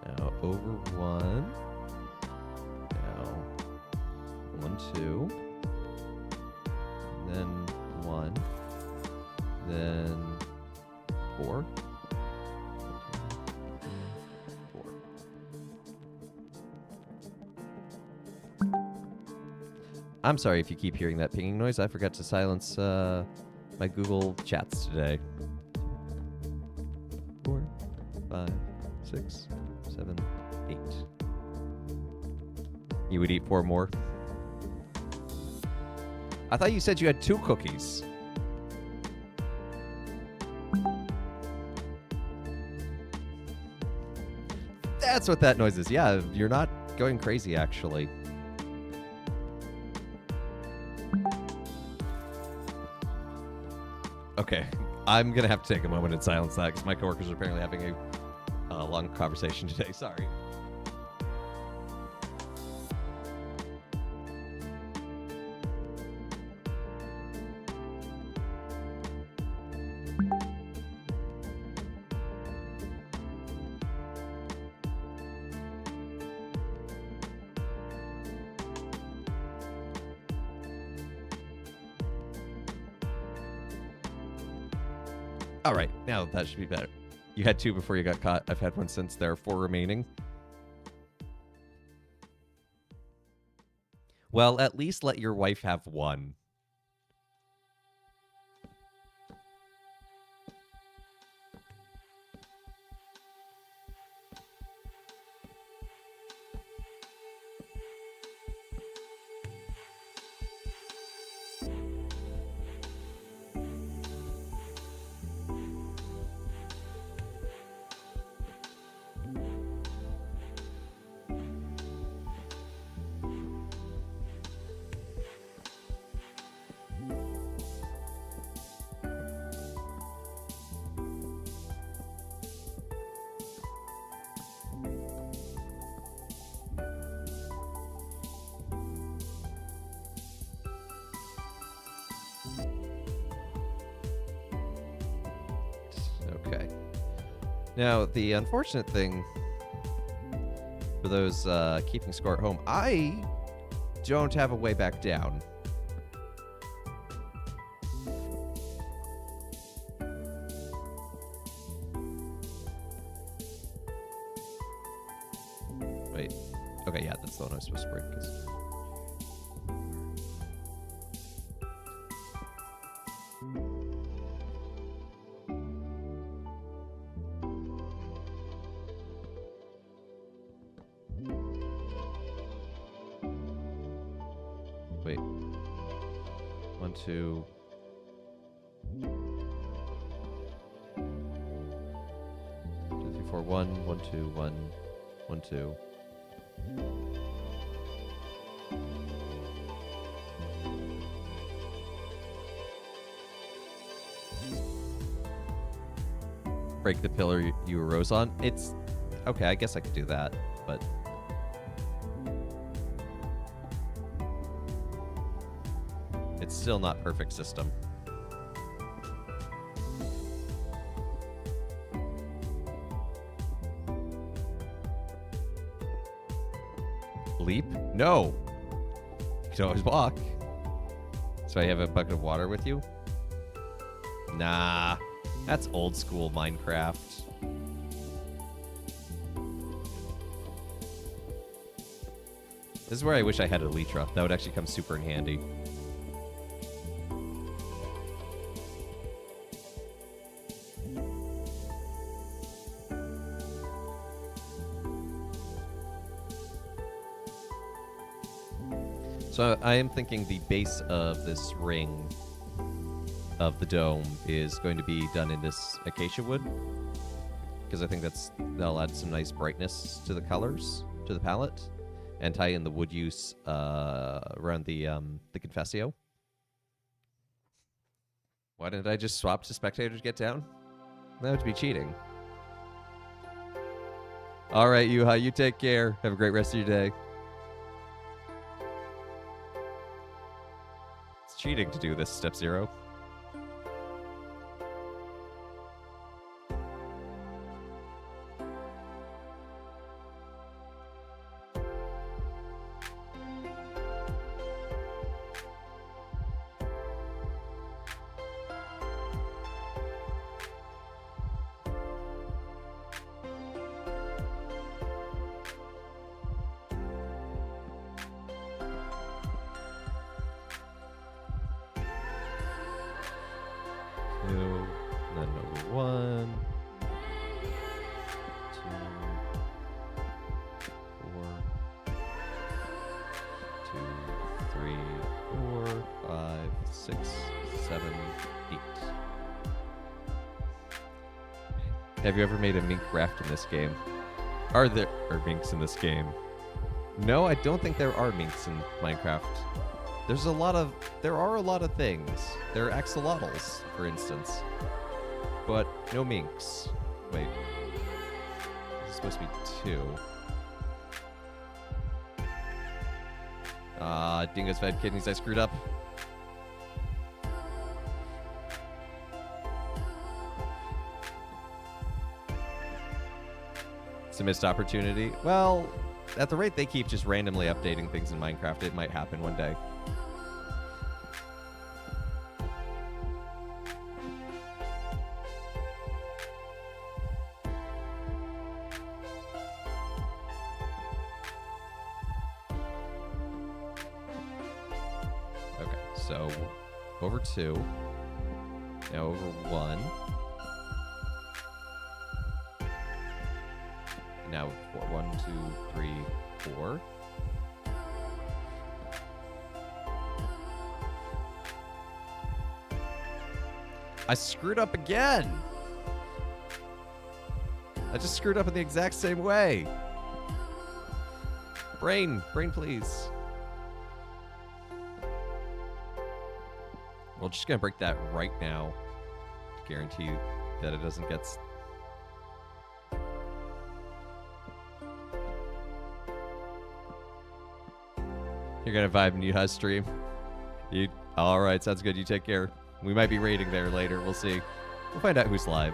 Now over 1. Now 1, 2. Then 1. Then 4. 4. I'm sorry if you keep hearing that pinging noise. I forgot to silence my Google chats today. 4, 5, 6, 7, 8. You would eat 4 more? I thought you said you had 2 cookies. That's what that noise is. Yeah, you're not going crazy, actually. Okay, I'm going to have to take a moment and silence that because my coworkers are apparently having a long conversation today. Sorry. All right, now that should be better. You had 2 before you got caught. I've had 1 since. There are 4 remaining. Well, at least let your wife have 1. Okay. Now, the unfortunate thing for those keeping score at home, I don't have a way back down. Wait. Okay, yeah, that's the one I was supposed to bring. Wait. 1, 2. 2, 3, 4. 1, 1, 2, 1, 1, 2. Break the pillar you arose on. It's okay. I guess I could do that, but. It's still not perfect system. Leap? No. You can always walk. So I have a bucket of water with you? Nah. That's old school Minecraft. This is where I wish I had Elytra. That would actually come super in handy. So I am thinking the base of this ring of the dome is going to be done in this acacia wood, because I think that'll add some nice brightness to the colors, to the palette, and tie in the wood use around the Confessio. Why didn't I just swap to spectator to get down? That would be cheating. All right, Yuha, you take care. Have a great rest of your day. It's cheating to do this, step 0. Have you ever made a mink raft in this game? Are there minks in this game? No, I don't think there are minks in Minecraft. There are a lot of things. There are axolotls, for instance. But no minks. Wait. This is supposed to be 2. Dingo's fed kidneys, I screwed up. It's a missed opportunity. Well, at the rate they keep just randomly updating things in Minecraft, it might happen one day. Okay, so over 2. Now over 1. Now 4. 1, 2, 3, 4. I screwed up again. I just screwed up in the exact same way. Brain, please. We're just gonna break that right now to guarantee that it doesn't get. You're gonna vibe in Yuha's stream. All right, sounds good. You take care. We might be raiding there later. We'll see. We'll find out who's live.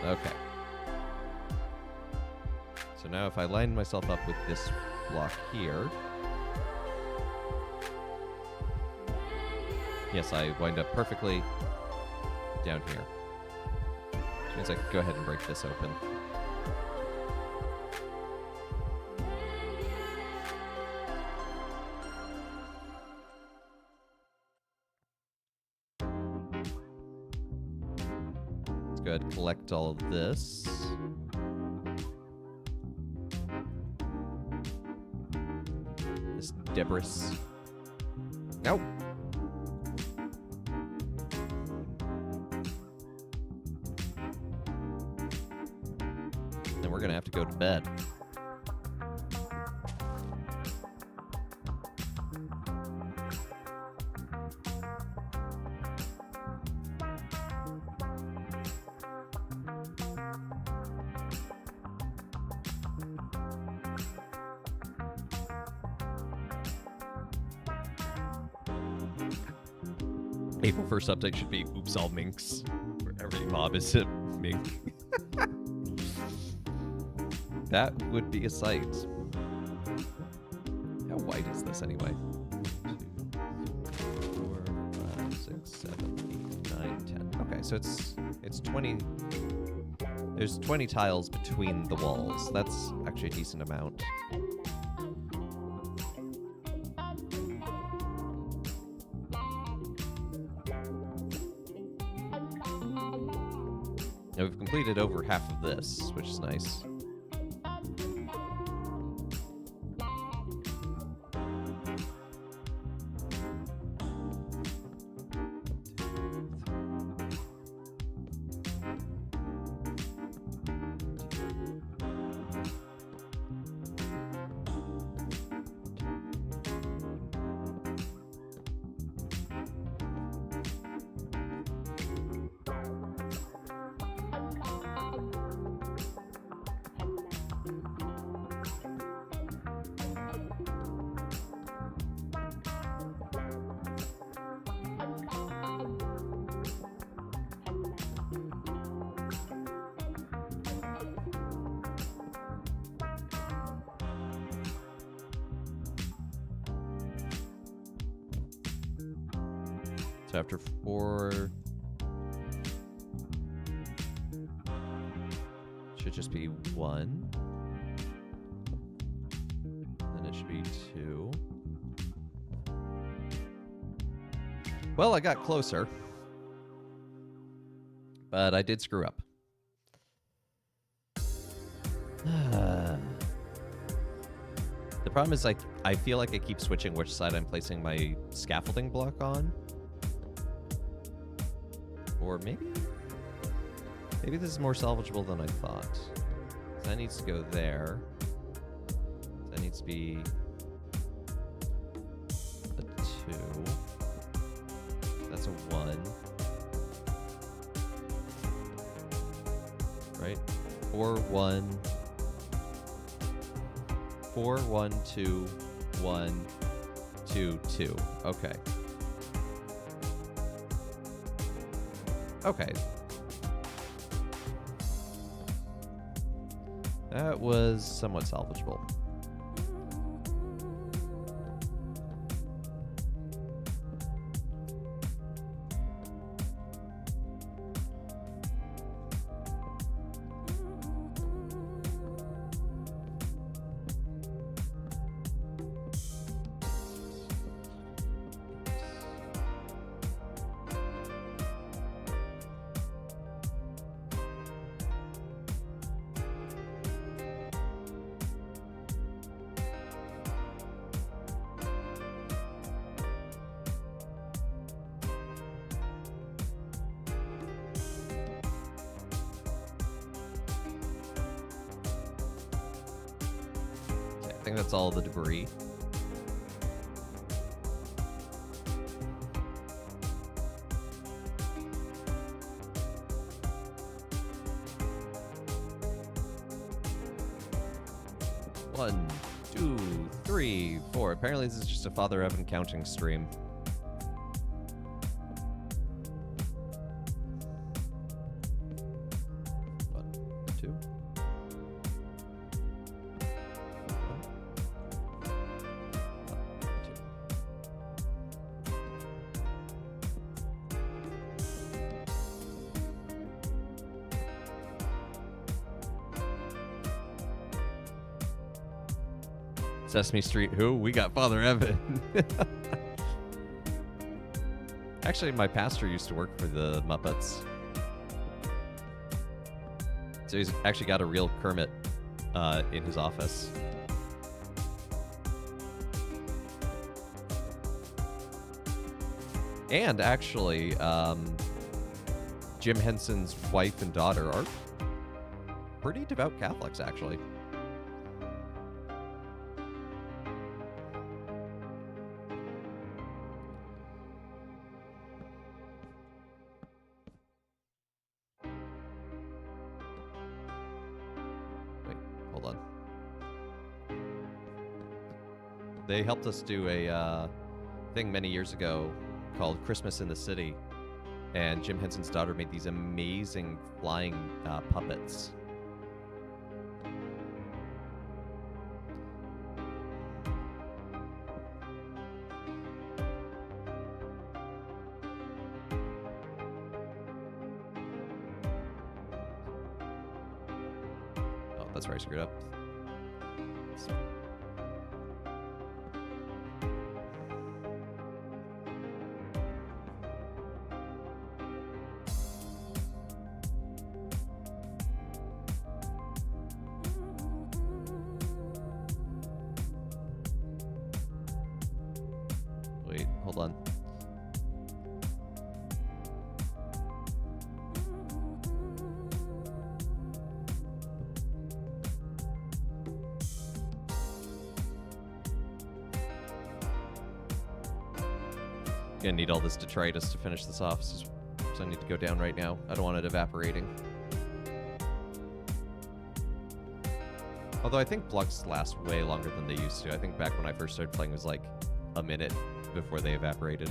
Okay. So now if I line myself up with this block here. Yes, I wind up perfectly down here. Which means I can go ahead and break this open. Let's go ahead and collect all of this. This debris. Nope. We're gonna have to go to bed. April 1st update should be oops all minks, where every mob is a mink. That would be a sight. How white is this anyway? 2, 7, 8, 9, 10. Okay, so it's 20. There's 20 tiles between the walls. That's actually a decent amount. Now we've completed over half of this, which is nice. So after 4, should just be 1. Then it should be 2. Well, I got closer, but I did screw up. The problem is I feel like I keep switching which side I'm placing my scaffolding block on. Or maybe this is more salvageable than I thought. So that needs to go there. That needs to be a 2. That's a 1. Right? 4, 1. 4, 1, 2, 1, 2, 2. Okay. Okay. That was somewhat salvageable. I think that's all the debris. One, 2, 3, 4. Apparently this is just a Father Evan counting stream. Sesame Street, who? We got Father Evan. Actually, my pastor used to work for the Muppets. So he's actually got a real Kermit in his office. And actually, Jim Henson's wife and daughter are pretty devout Catholics, actually. They helped us do a thing many years ago called Christmas in the City, and Jim Henson's daughter made these amazing flying puppets. that's where I screwed up. Wait, hold on. Gonna need all this detritus to finish this off, so I need to go down right now. I don't want it evaporating. Although I think blocks last way longer than they used to. I think back when I first started playing it was like a minute before they evaporated.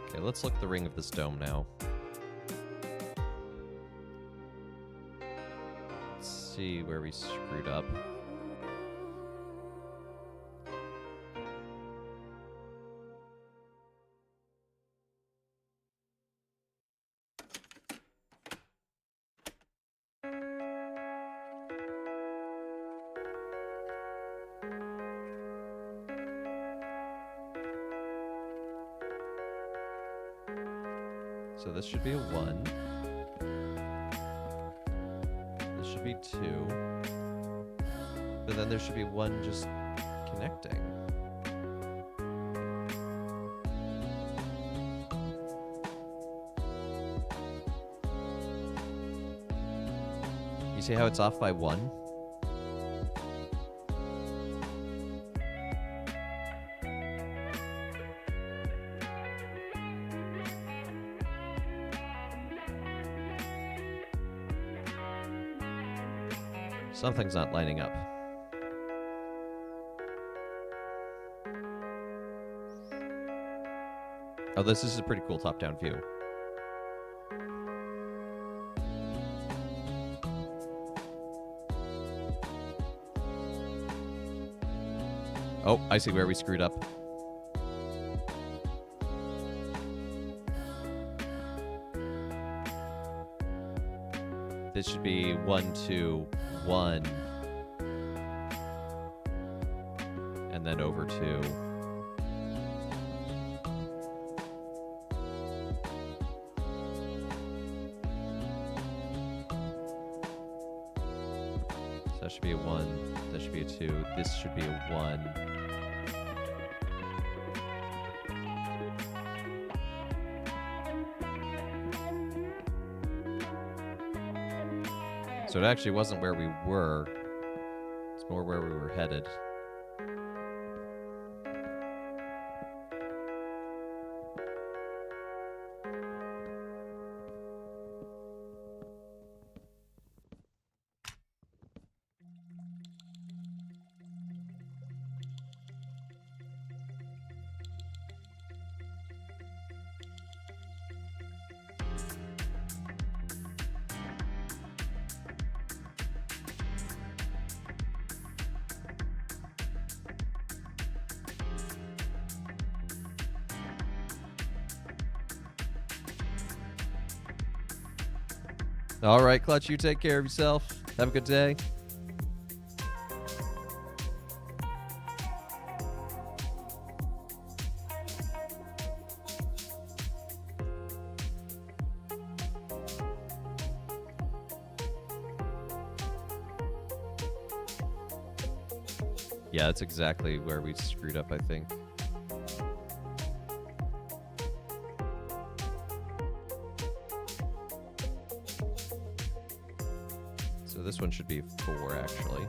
Okay, let's look at the ring of this dome now. See where we screwed up. So this should be a 1. Be 2, but then there should be 1 just connecting. You see how it's off by 1? Something's not lining up. Oh, this is a pretty cool top-down view. Oh, I see where we screwed up. This should be 1, 2, 1, and then over 2. So that should be a 1, that should be a 2, this should be a 1. So it actually wasn't where we were. It's more where we were headed. All right, Clutch, you take care of yourself. Have a good day. Yeah, that's exactly where we screwed up, I think. So this one should be 4, actually.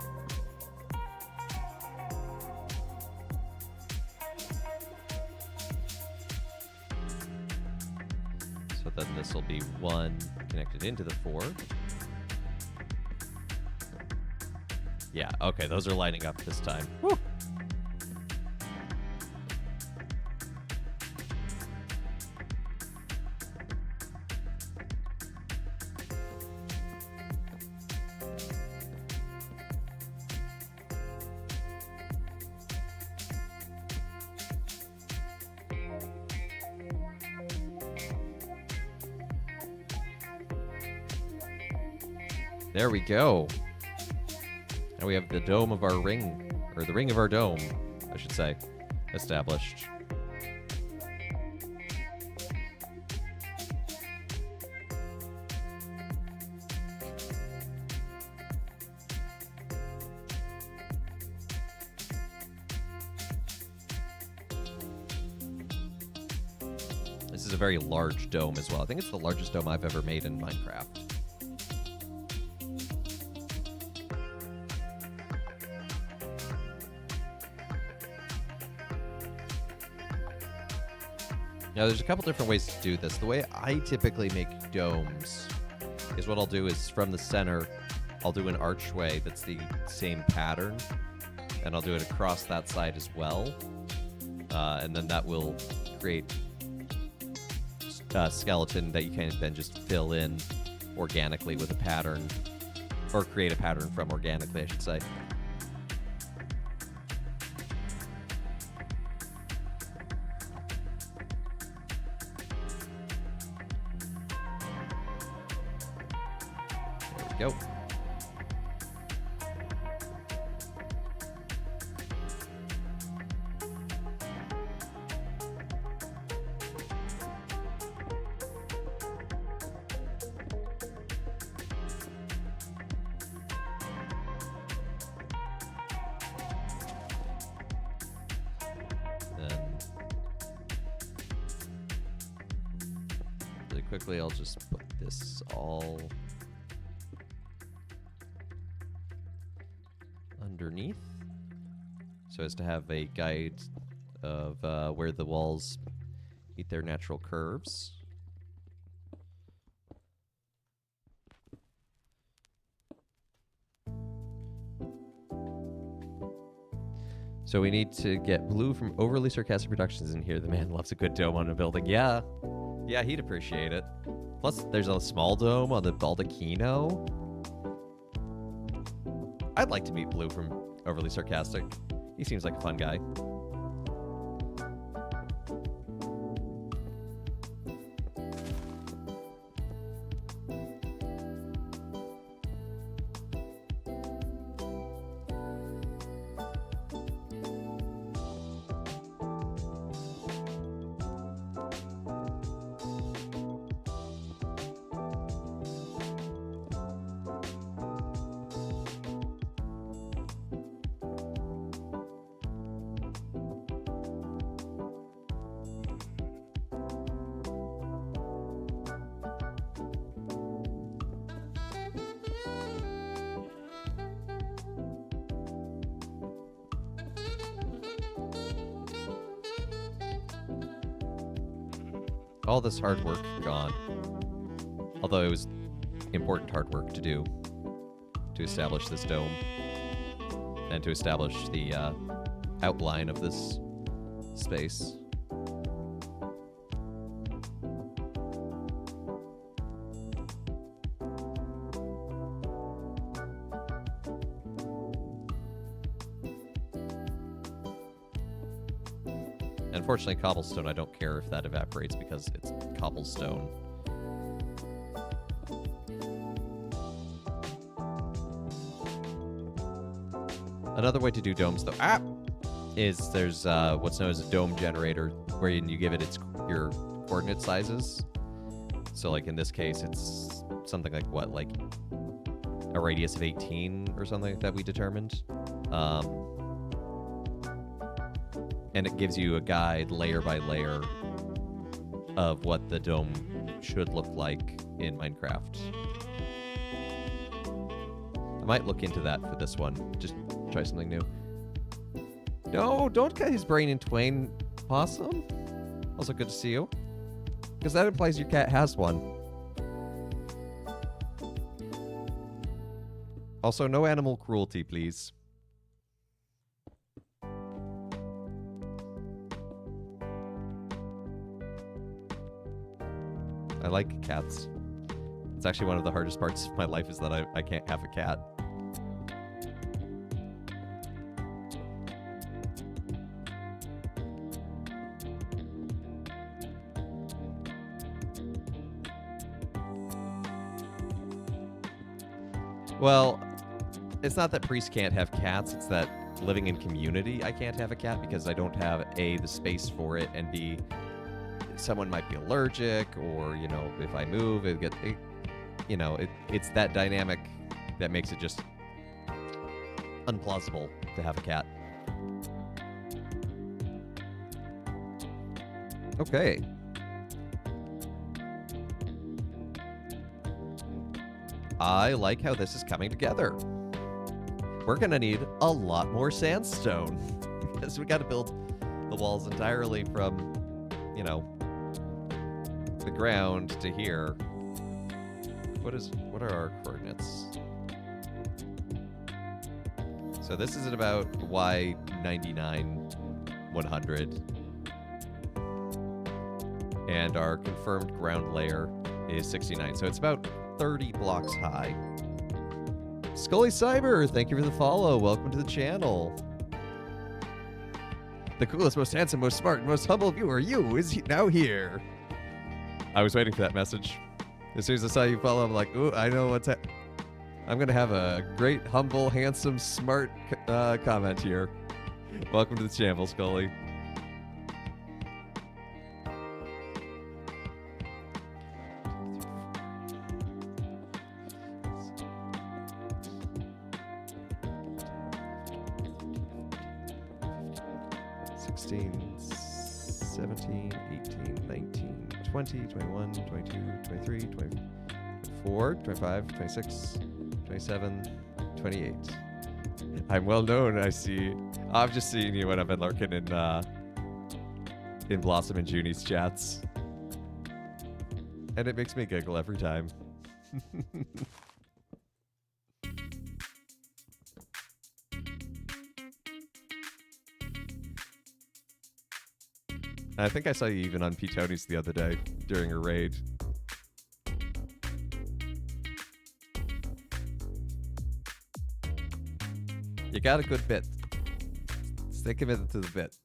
So then this will be 1 connected into the 4. Yeah, okay, those are lining up this time. Woo! There we go. Now we have the dome of our ring, or the ring of our dome, I should say, established. This is a very large dome as well. I think it's the largest dome I've ever made in Minecraft. Now, there's a couple different ways to do this. The way I typically make domes is what I'll do is from the center, I'll do an archway that's the same pattern, and I'll do it across that side as well. And then that will create a skeleton that you can then just fill in organically with a pattern, or create a pattern from organically, I should say. There we go. Really quickly, I'll just put this all underneath so as to have a guide of where the walls meet their natural curves. So we need to get Blue from Overly Sarcastic Productions in here. The man loves a good dome on a building. Yeah, he'd appreciate it. Plus, there's a small dome on the Baldacchino. I'd like to meet Blue from Overly Sarcastic. He seems like a fun guy. All this hard work gone. Although it was important hard work to do to establish this dome and to establish the outline of this space. Unfortunately, cobblestone, I don't care if that evaporates because it's cobblestone. Another way to do domes, though, is there's what's known as a dome generator, where you give it your coordinate sizes. So, like in this case, it's something like what, like a radius of 18 or something that we determined. And it gives you a guide layer by layer of what the dome should look like in Minecraft. I might look into that for this one. Just try something new. No, don't cut his brain in twain, Possum. Also good to see you. Because that implies your cat has one. Also, no animal cruelty, please. I like cats. It's actually one of the hardest parts of my life is that I can't have a cat. Well, it's not that priests can't have cats. It's that living in community, I can't have a cat because I don't have A, the space for it, and B, someone might be allergic, or, you know, if I move, it's that dynamic that makes it just unplausible to have a cat. Okay. I like how this is coming together. We're gonna need a lot more sandstone because we got to build the walls entirely from, you know, the ground to here. What are our coordinates? So this is at about Y99 100. And our confirmed ground layer is 69. So it's about 30 blocks high. Scully Cyber, thank you for the follow. Welcome to the channel. The coolest, most handsome, most smart, and most humble viewer, you, is now here. I was waiting for that message. As soon as I saw you follow, I'm like, ooh, I know what's I'm going to have a great, humble, handsome, smart comment here. Welcome to the channel, Scully. $16, 17, 18, 19, 20, 21, 22, 23, 24, 25, 26, 27, 28. I'm well known, I see. I've just seen you when I've been lurking in Blossom and Junie's chats. And it makes me giggle every time. I think I saw you even on P. Tony's the other day during a raid. You got a good bit. Stay committed to the bit.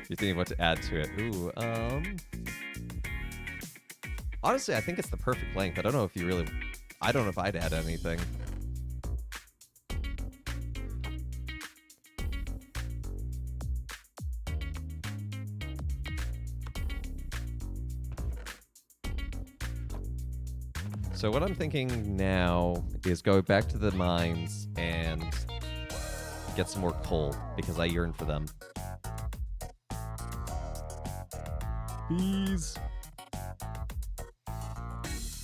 You're thinking what to add to it. Ooh, honestly, I think it's the perfect length. I don't know if I'd add anything. So what I'm thinking now is go back to the mines and get some more coal because I yearn for them. Bees.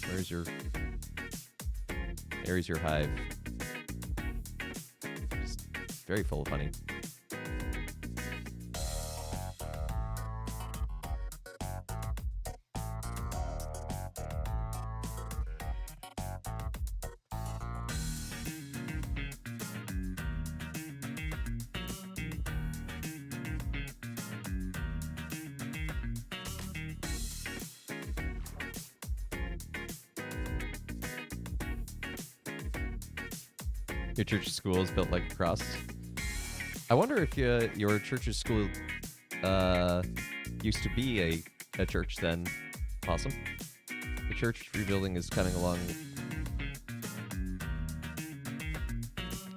There's your hive. Just very full of honey. Your church's school is built like a cross. I wonder if your church's school used to be a church then. Awesome. The church rebuilding is coming along.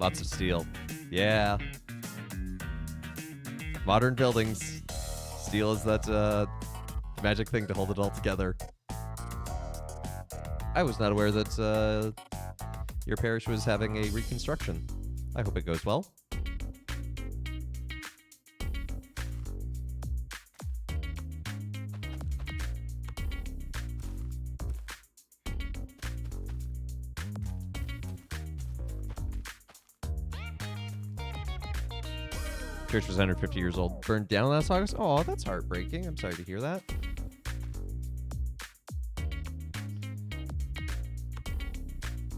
Lots of steel. Yeah. Modern buildings. Steel is that magic thing to hold it all together. I was not aware that your parish was having a reconstruction. I hope it goes well. Church was 150 years old. Burned down last August? Oh, that's heartbreaking. I'm sorry to hear that.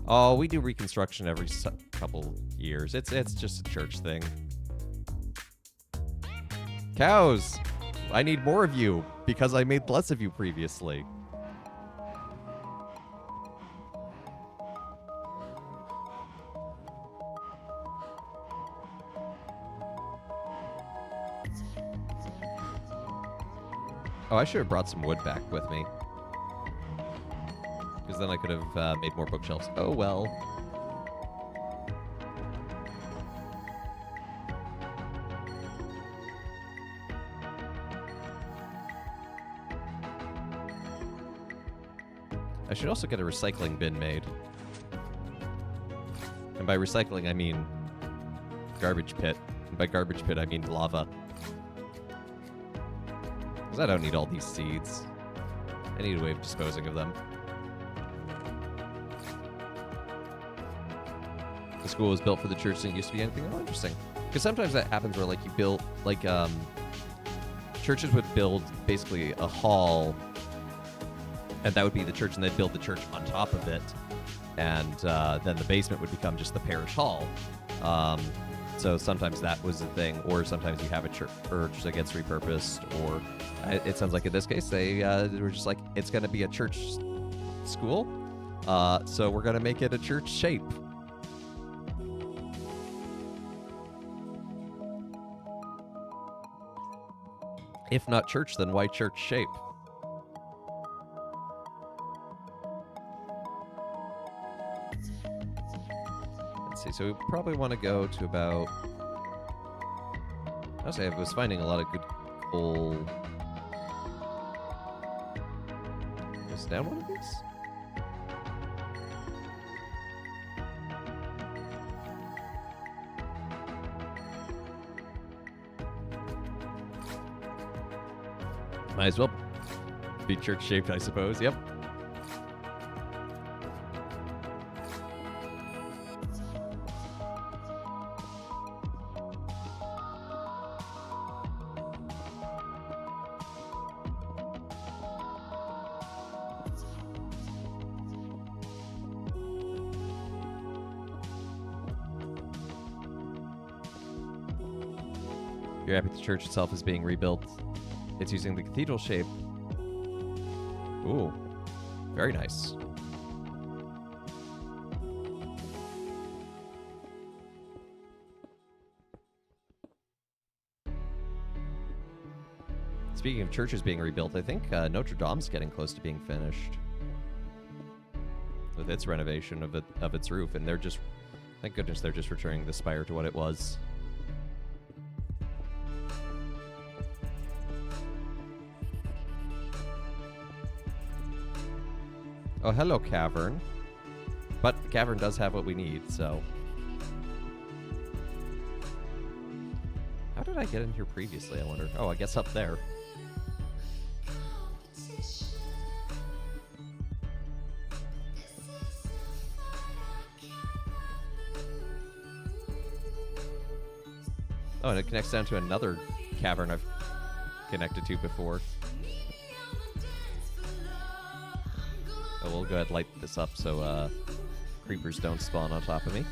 Oh, we do reconstruction every couple years. It's just a church thing. Cows! I need more of you because I made less of you previously. Oh, I should have brought some wood back with me. Because then I could have made more bookshelves. Oh, well. I should also get a recycling bin made. And by recycling, I mean garbage pit. And by garbage pit, I mean lava. Because I don't need all these seeds. I need a way of disposing of them. The school was built for the church, didn't used to be anything. Oh, interesting. Because sometimes that happens where, like, you build, like, churches would build basically a hall, and that would be the church, and they'd build the church on top of it, and then the basement would become just the parish hall. So sometimes that was the thing, or sometimes you have a church that gets repurposed, or it sounds like in this case they were just like, it's going to be a church school, so we're going to make it a church shape. If not church, then why church shape? Let's see, so we probably want to go to about... Honestly, I was finding a lot of good coal. Goes down one of these? Might as well be church-shaped, I suppose. Yep. You're happy the church itself is being rebuilt. It's using the cathedral shape. Ooh, very nice. Speaking of churches being rebuilt, I think Notre Dame's getting close to being finished with its renovation of its roof, and they're just, thank goodness, they're just returning the spire to what it was. Oh, hello, Cavern. But Cavern does have what we need, so... How did I get in here previously, I wonder? Oh, I guess up there. Oh, and it connects down to another cavern I've connected to before. Oh, we'll go ahead and light this up so creepers don't spawn on top of me.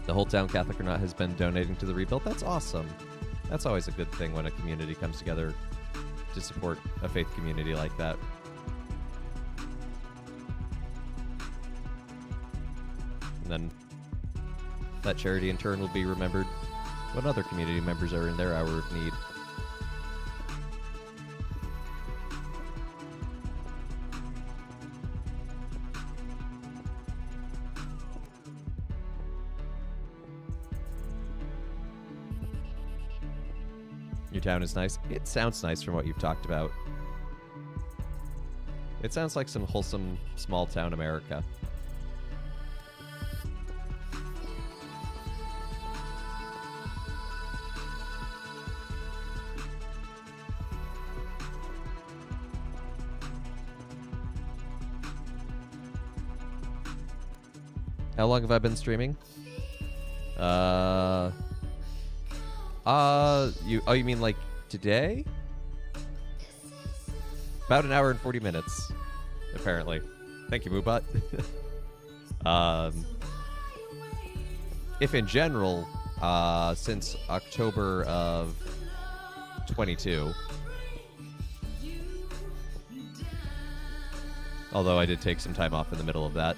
The whole town, Catholic or not, has been donating to the rebuild. That's awesome. That's always a good thing when a community comes together to support a faith community like that. And then that charity in turn will be remembered when other community members are in their hour of need. Your town is nice. It sounds nice from what you've talked about. It sounds like some wholesome small town America. How long have I been streaming? You mean like today? About an hour and 40 minutes, apparently. Thank you, Moobot. If in general, since October of 22. Although I did take some time off in the middle of that.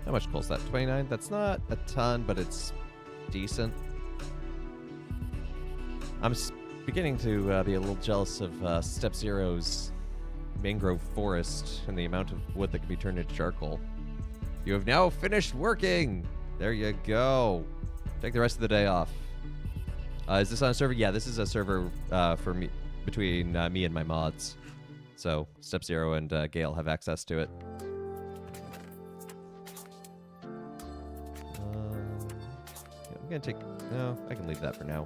How much coal's that? 29? That's not a ton, but it's decent. I'm beginning to be a little jealous of Step Zero's mangrove forest and the amount of wood that can be turned into charcoal. You have now finished working! There you go. Take the rest of the day off. Is this on a server? Yeah, this is a server for me between me and my mods. So Step Zero and Gale have access to it. I'm gonna take... No, I can leave that for now.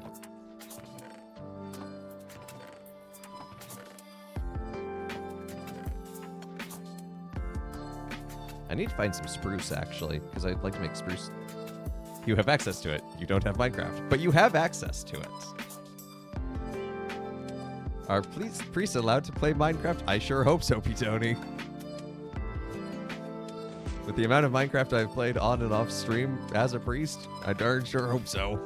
I need to find some spruce, actually, because I'd like to make spruce. You have access to it. You don't have Minecraft, but you have access to it. Are priests allowed to play Minecraft? I sure hope so, P-Tony. With the amount of Minecraft I've played on and off stream as a priest, I darn sure hope so.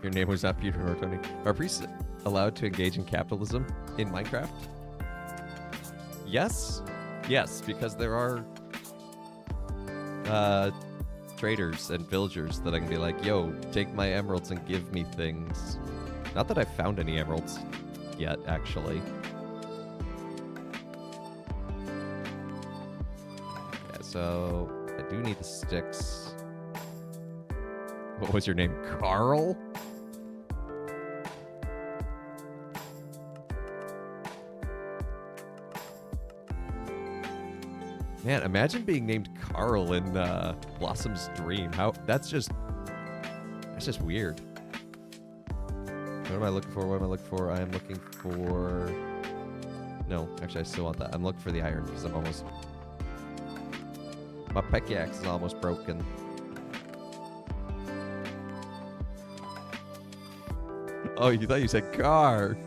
Your name was not Peter nor Tony. Are priests allowed to engage in capitalism in Minecraft? Yes. Yes, because there are traders and villagers that I can be like, yo, take my emeralds and give me things. Not that I've found any emeralds yet, actually. Yeah, so I do need the sticks. What was your name? Carl? Man, imagine being named Carl in Blossom's Dream. That's just weird. What am I looking for? What am I looking for? I am looking for... No, actually, I still want that. I'm looking for the iron because I'm almost... My pickaxe is almost broken. Oh, you thought you said car.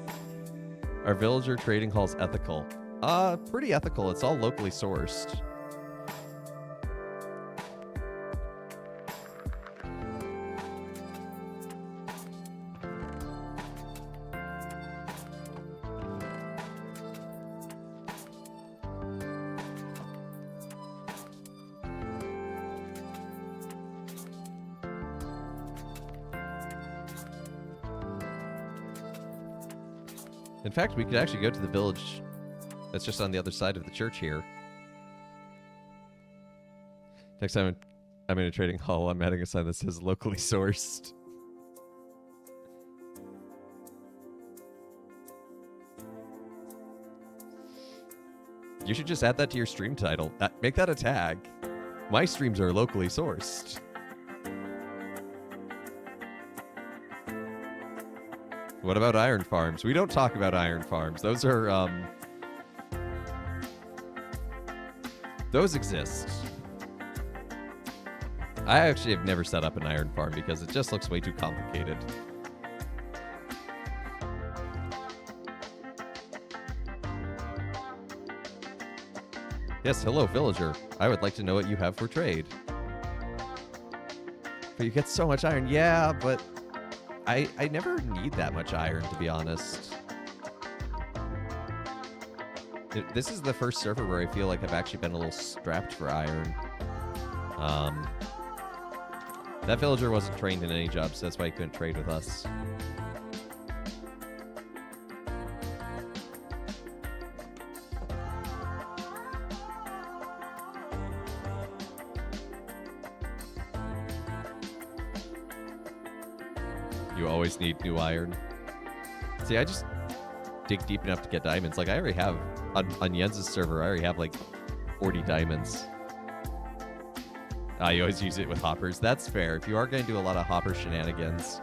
Our villager trading hall's ethical. Pretty ethical. It's all locally sourced. In fact, we could actually go to the village that's just on the other side of the church here. Next time I'm in a trading hall, I'm adding a sign that says locally sourced. You should just add that to your stream title. Make that a tag. My streams are locally sourced. What about iron farms? We don't talk about iron farms. Those are, those exist. I actually have never set up an iron farm because it just looks way too complicated. Yes, hello, villager. I would like to know what you have for trade. But you get so much iron. Yeah, but I never need that much iron, to be honest. This is the first server where I feel like I've actually been a little strapped for iron. That villager wasn't trained in any jobs, so that's why he couldn't trade with us. You always need new iron. See, I just dig deep enough to get diamonds. Like, I already have, on Jens's server, I already have like 40 diamonds. You always use it with hoppers. That's fair. If you are going to do a lot of hopper shenanigans.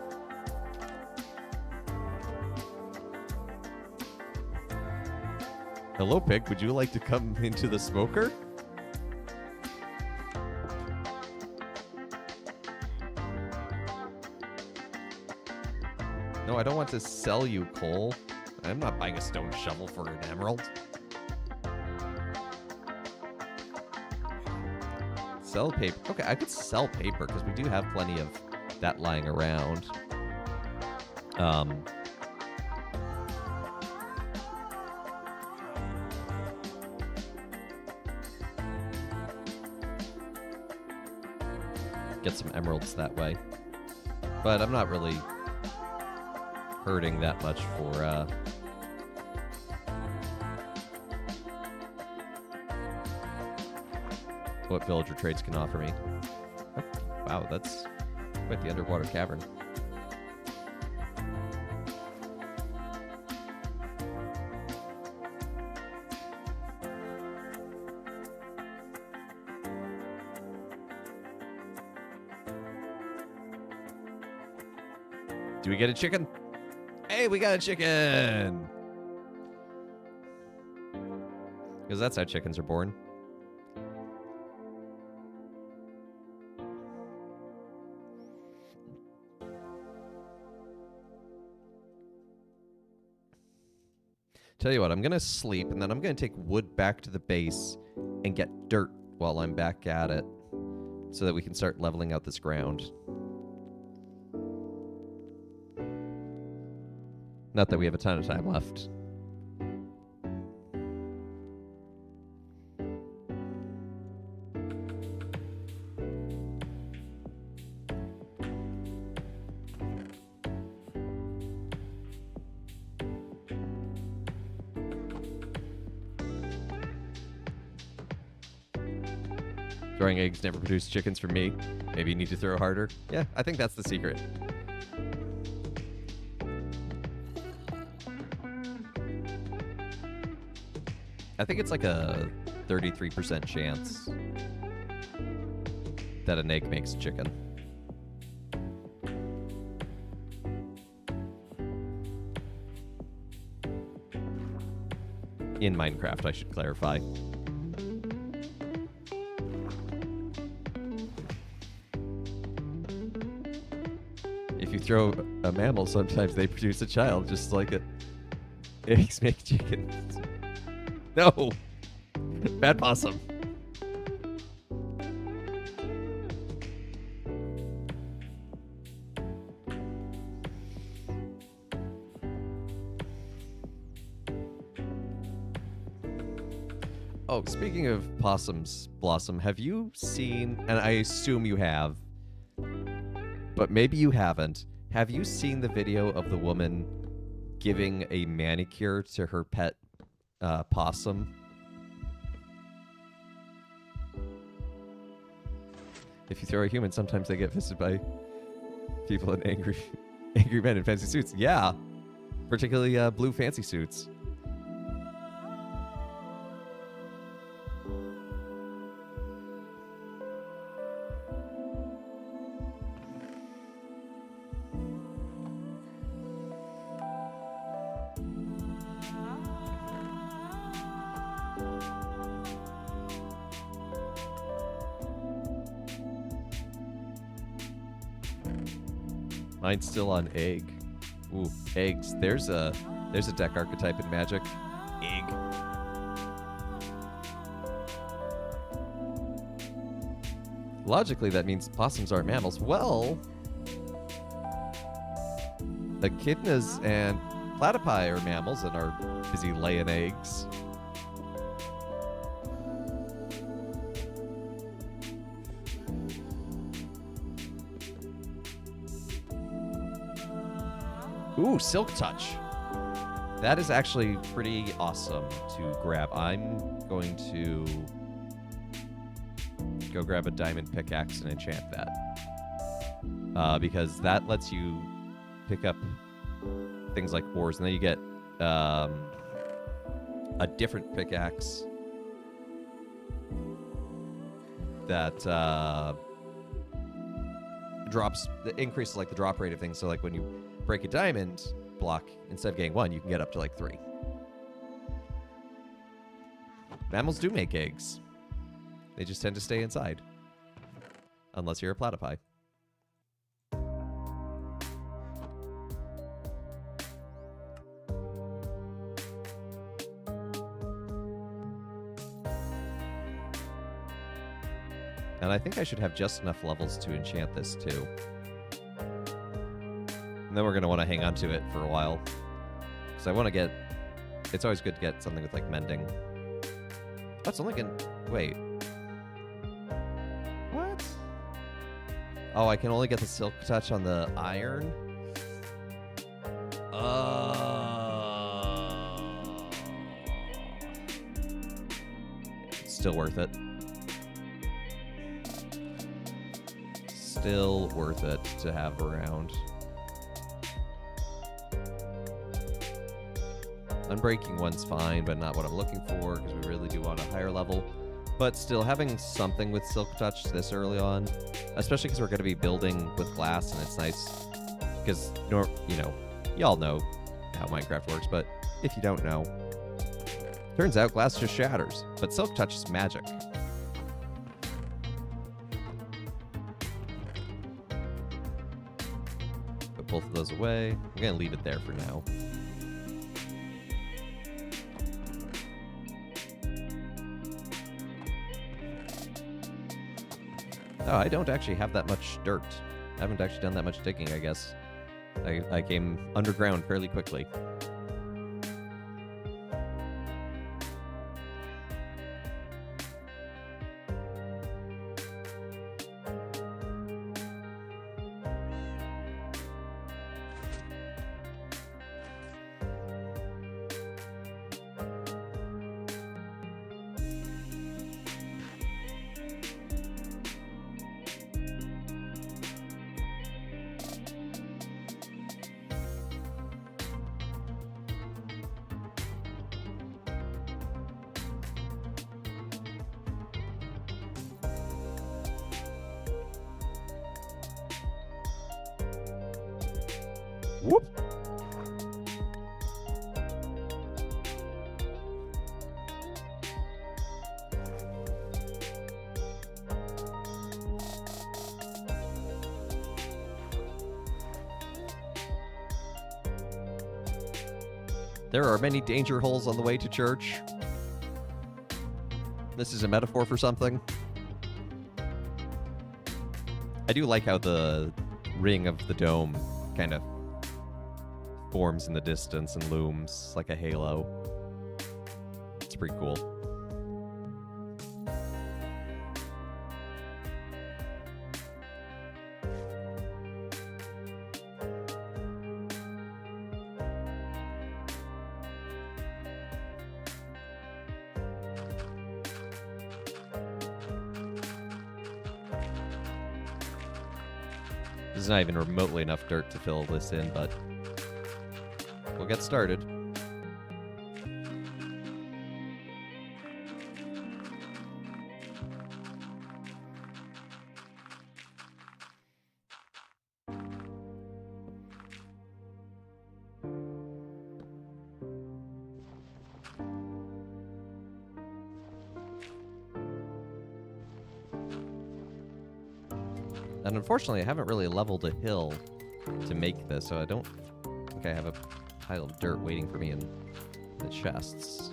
Hello, Pig. Would you like to come into the smoker? No, I don't want to sell you coal. I'm not buying a stone shovel for an emerald. Sell paper. Okay, I could sell paper because we do have plenty of that lying around. Get some emeralds that way. But I'm not really hurting that much for what villager trades can offer me. Oh, wow, that's quite the underwater cavern. Do we get a chicken? Hey, we got a chicken! Because that's how chickens are born. Tell you what, I'm going to sleep, and then I'm going to take wood back to the base and get dirt while I'm back at it so that we can start leveling out this ground. Not that we have a ton of time left. Throwing eggs never produce chickens for me. Maybe you need to throw harder. Yeah, I think that's the secret. I think it's like a 33% chance that an egg makes a chicken. In Minecraft, I should clarify. If you throw a mammal, sometimes they produce a child, just like eggs make chickens. No! Bad possum. Oh, speaking of possums, Blossom, have you seen, and I assume you have, but maybe you haven't, have you seen the video of the woman giving a manicure to her pet possum? If you throw a human, sometimes they get visited by people in angry men in fancy suits. Yeah, particularly blue fancy suits. Mine's still on egg. Ooh, eggs. There's a deck archetype in Magic. Egg. Logically, that means possums aren't mammals. Well, echidnas and platypi are mammals and are busy laying eggs. Ooh, Silk Touch. That is actually pretty awesome to grab. I'm going to go grab a diamond pickaxe and enchant that. Because that lets you pick up things like ores, and then you get a different pickaxe that increases like the drop rate of things. So like when you break a diamond block, instead of getting 1, you can get up to like 3. Mammals do make eggs. They just tend to stay inside. Unless you're a platypi. And I think I should have just enough levels to enchant this too. And then we're going to want to hang on to it for a while. Because I want to get... It's always good to get something with, like, mending. Oh, it's only going to... Wait. What? Oh, I can only get the Silk Touch on the iron? Still worth it. Still worth it to have around. Unbreaking 1's fine, but not what I'm looking for, because we really do want a higher level. But still, having something with Silk Touch this early on, especially because we're going to be building with glass, and it's nice, because, you know, y'all know how Minecraft works, but if you don't know, turns out glass just shatters, but Silk Touch is magic. Put both of those away. I'm going to leave it there for now. Oh, I don't actually have that much dirt. I haven't actually done that much digging, I guess. I came underground fairly quickly. Whoop. There are many danger holes on the way to church. This is a metaphor for something. I do like how the ring of the dome kind of forms in the distance and looms like a halo. It's pretty cool. There's not even remotely enough dirt to fill this in, but we'll get started. And unfortunately, I haven't really leveled a hill to make this, so I don't think I have a pile of dirt waiting for me in the chests.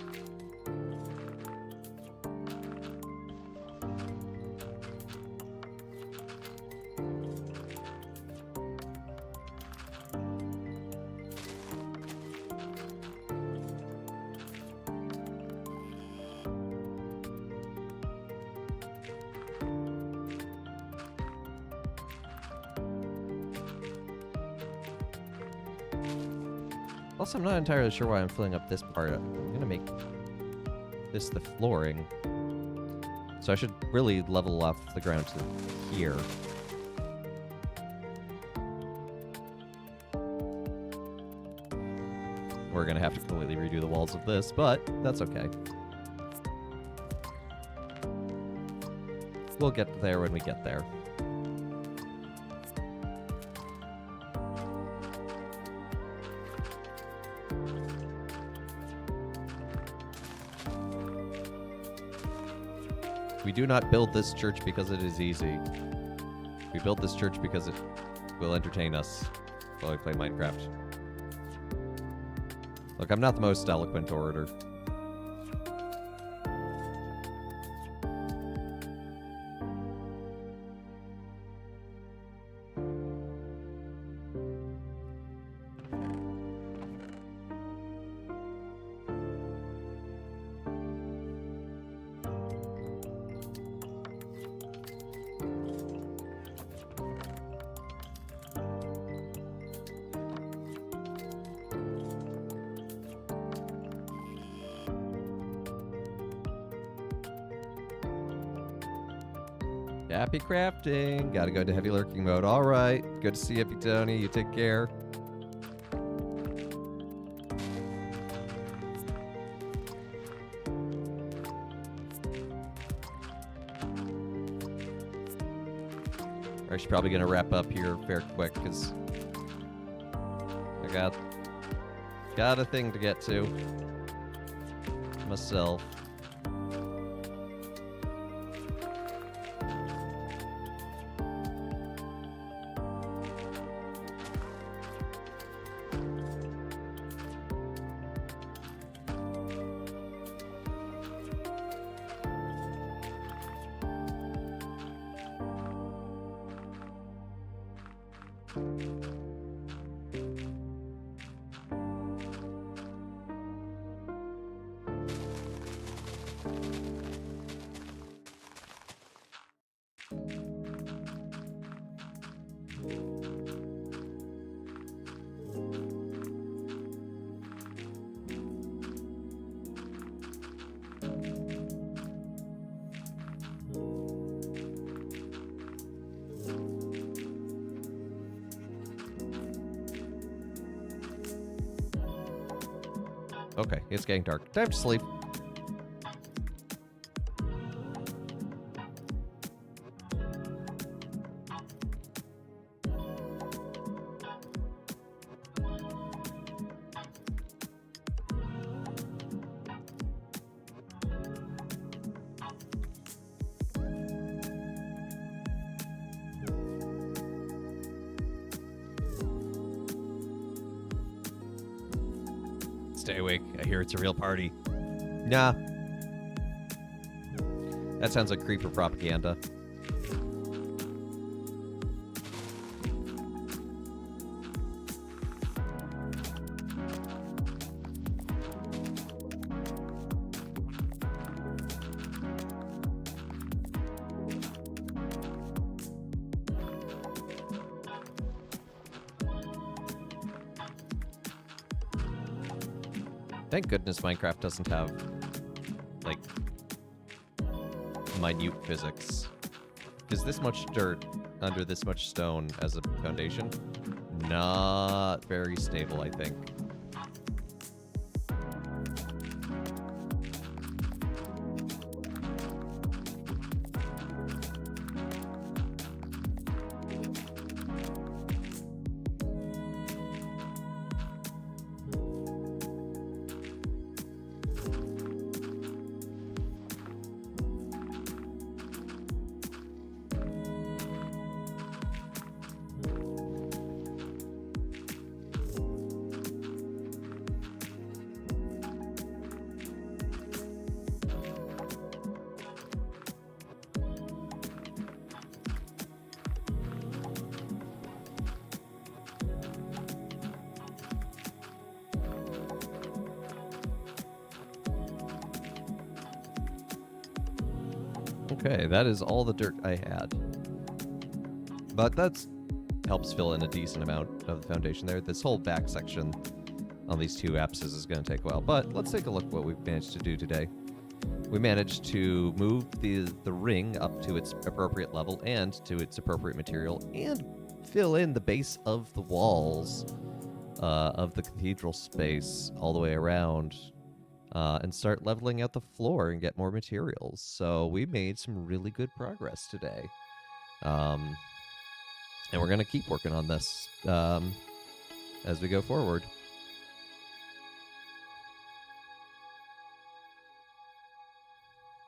Also, I'm not entirely sure why I'm filling up this part. I'm going to make this the flooring. So I should really level off the ground to here. We're going to have to completely redo the walls of this, but that's okay. We'll get there when we get there. We do not build this church because it is easy. We build this church because it will entertain us while we play Minecraft. Look, I'm not the most eloquent orator. Happy crafting. Gotta go into heavy lurking mode. All right. Good to see you, Tony. You take care. We're actually probably gonna wrap up here fair quick because I got a thing to get to myself. Okay, it's getting dark. Time to sleep. Stay awake. I hear it's a real party. Nah. That sounds like creeper propaganda. Thank goodness Minecraft doesn't have, like, minute physics. Because this much dirt under this much stone as a foundation, not very stable, I think. Okay, that is all the dirt I had. But that's helps fill in a decent amount of the foundation there. This whole back section on these 2 apps is going to take a while. But let's take a look what we've managed to do today. We managed to move the ring up to its appropriate level and to its appropriate material, and fill in the base of the walls of the cathedral space all the way around, and start leveling out the floor and get more materials. So we made some really good progress today. And we're going to keep working on this as we go forward.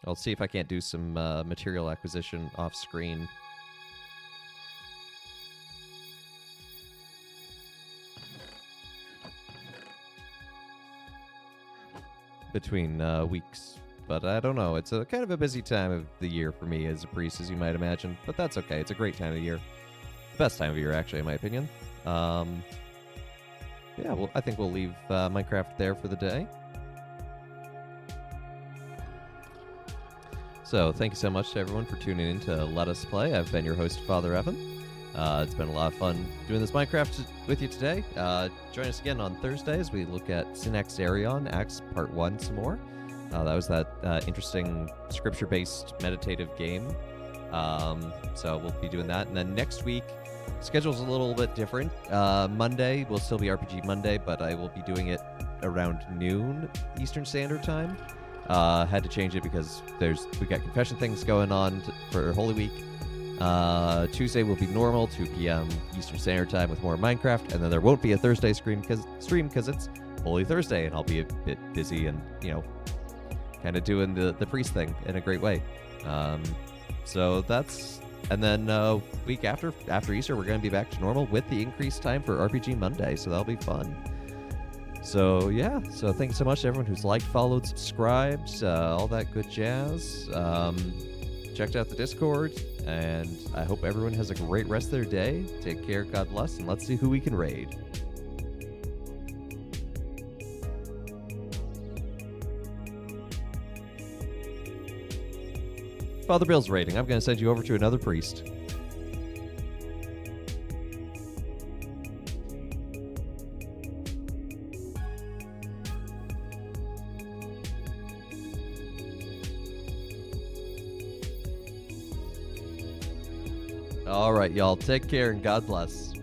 I'll see if I can't do some material acquisition off screen. Between weeks. But I don't know. It's a kind of a busy time of the year for me as a priest, as you might imagine. But that's okay. It's a great time of year. The best time of year, actually, in my opinion. Yeah, well, I think we'll leave Minecraft there for the day. So thank you so much to everyone for tuning in to Let Us Play. I've been your host, Father Evan. It's been a lot of fun doing this Minecraft with you today. Join us again on Thursday as we look at Synaxarion, Acts Part 1 some more. That was that interesting scripture-based meditative game. So we'll be doing that. And then next week, schedule's a little bit different. Monday will still be RPG Monday, but I will be doing it around noon Eastern Standard Time. Had to change it because we got confession things going on for Holy Week. Tuesday will be normal, 2 p.m. Eastern Standard Time with more Minecraft, and then there won't be a Thursday stream because it's Holy Thursday, and I'll be a bit busy and, kind of doing the priest thing in a great way. So that's, and then week after Easter, we're going to be back to normal with the increased time for RPG Monday, so that'll be fun. So yeah, so thanks so much to everyone who's liked, followed, subscribed, all that good jazz. Checked out the Discord, and I hope everyone has a great rest of their day. Take care, God bless, and let's see who we can raid. Father Bill's raiding. I'm going to send you over to another priest. All right, y'all. Take care and God bless.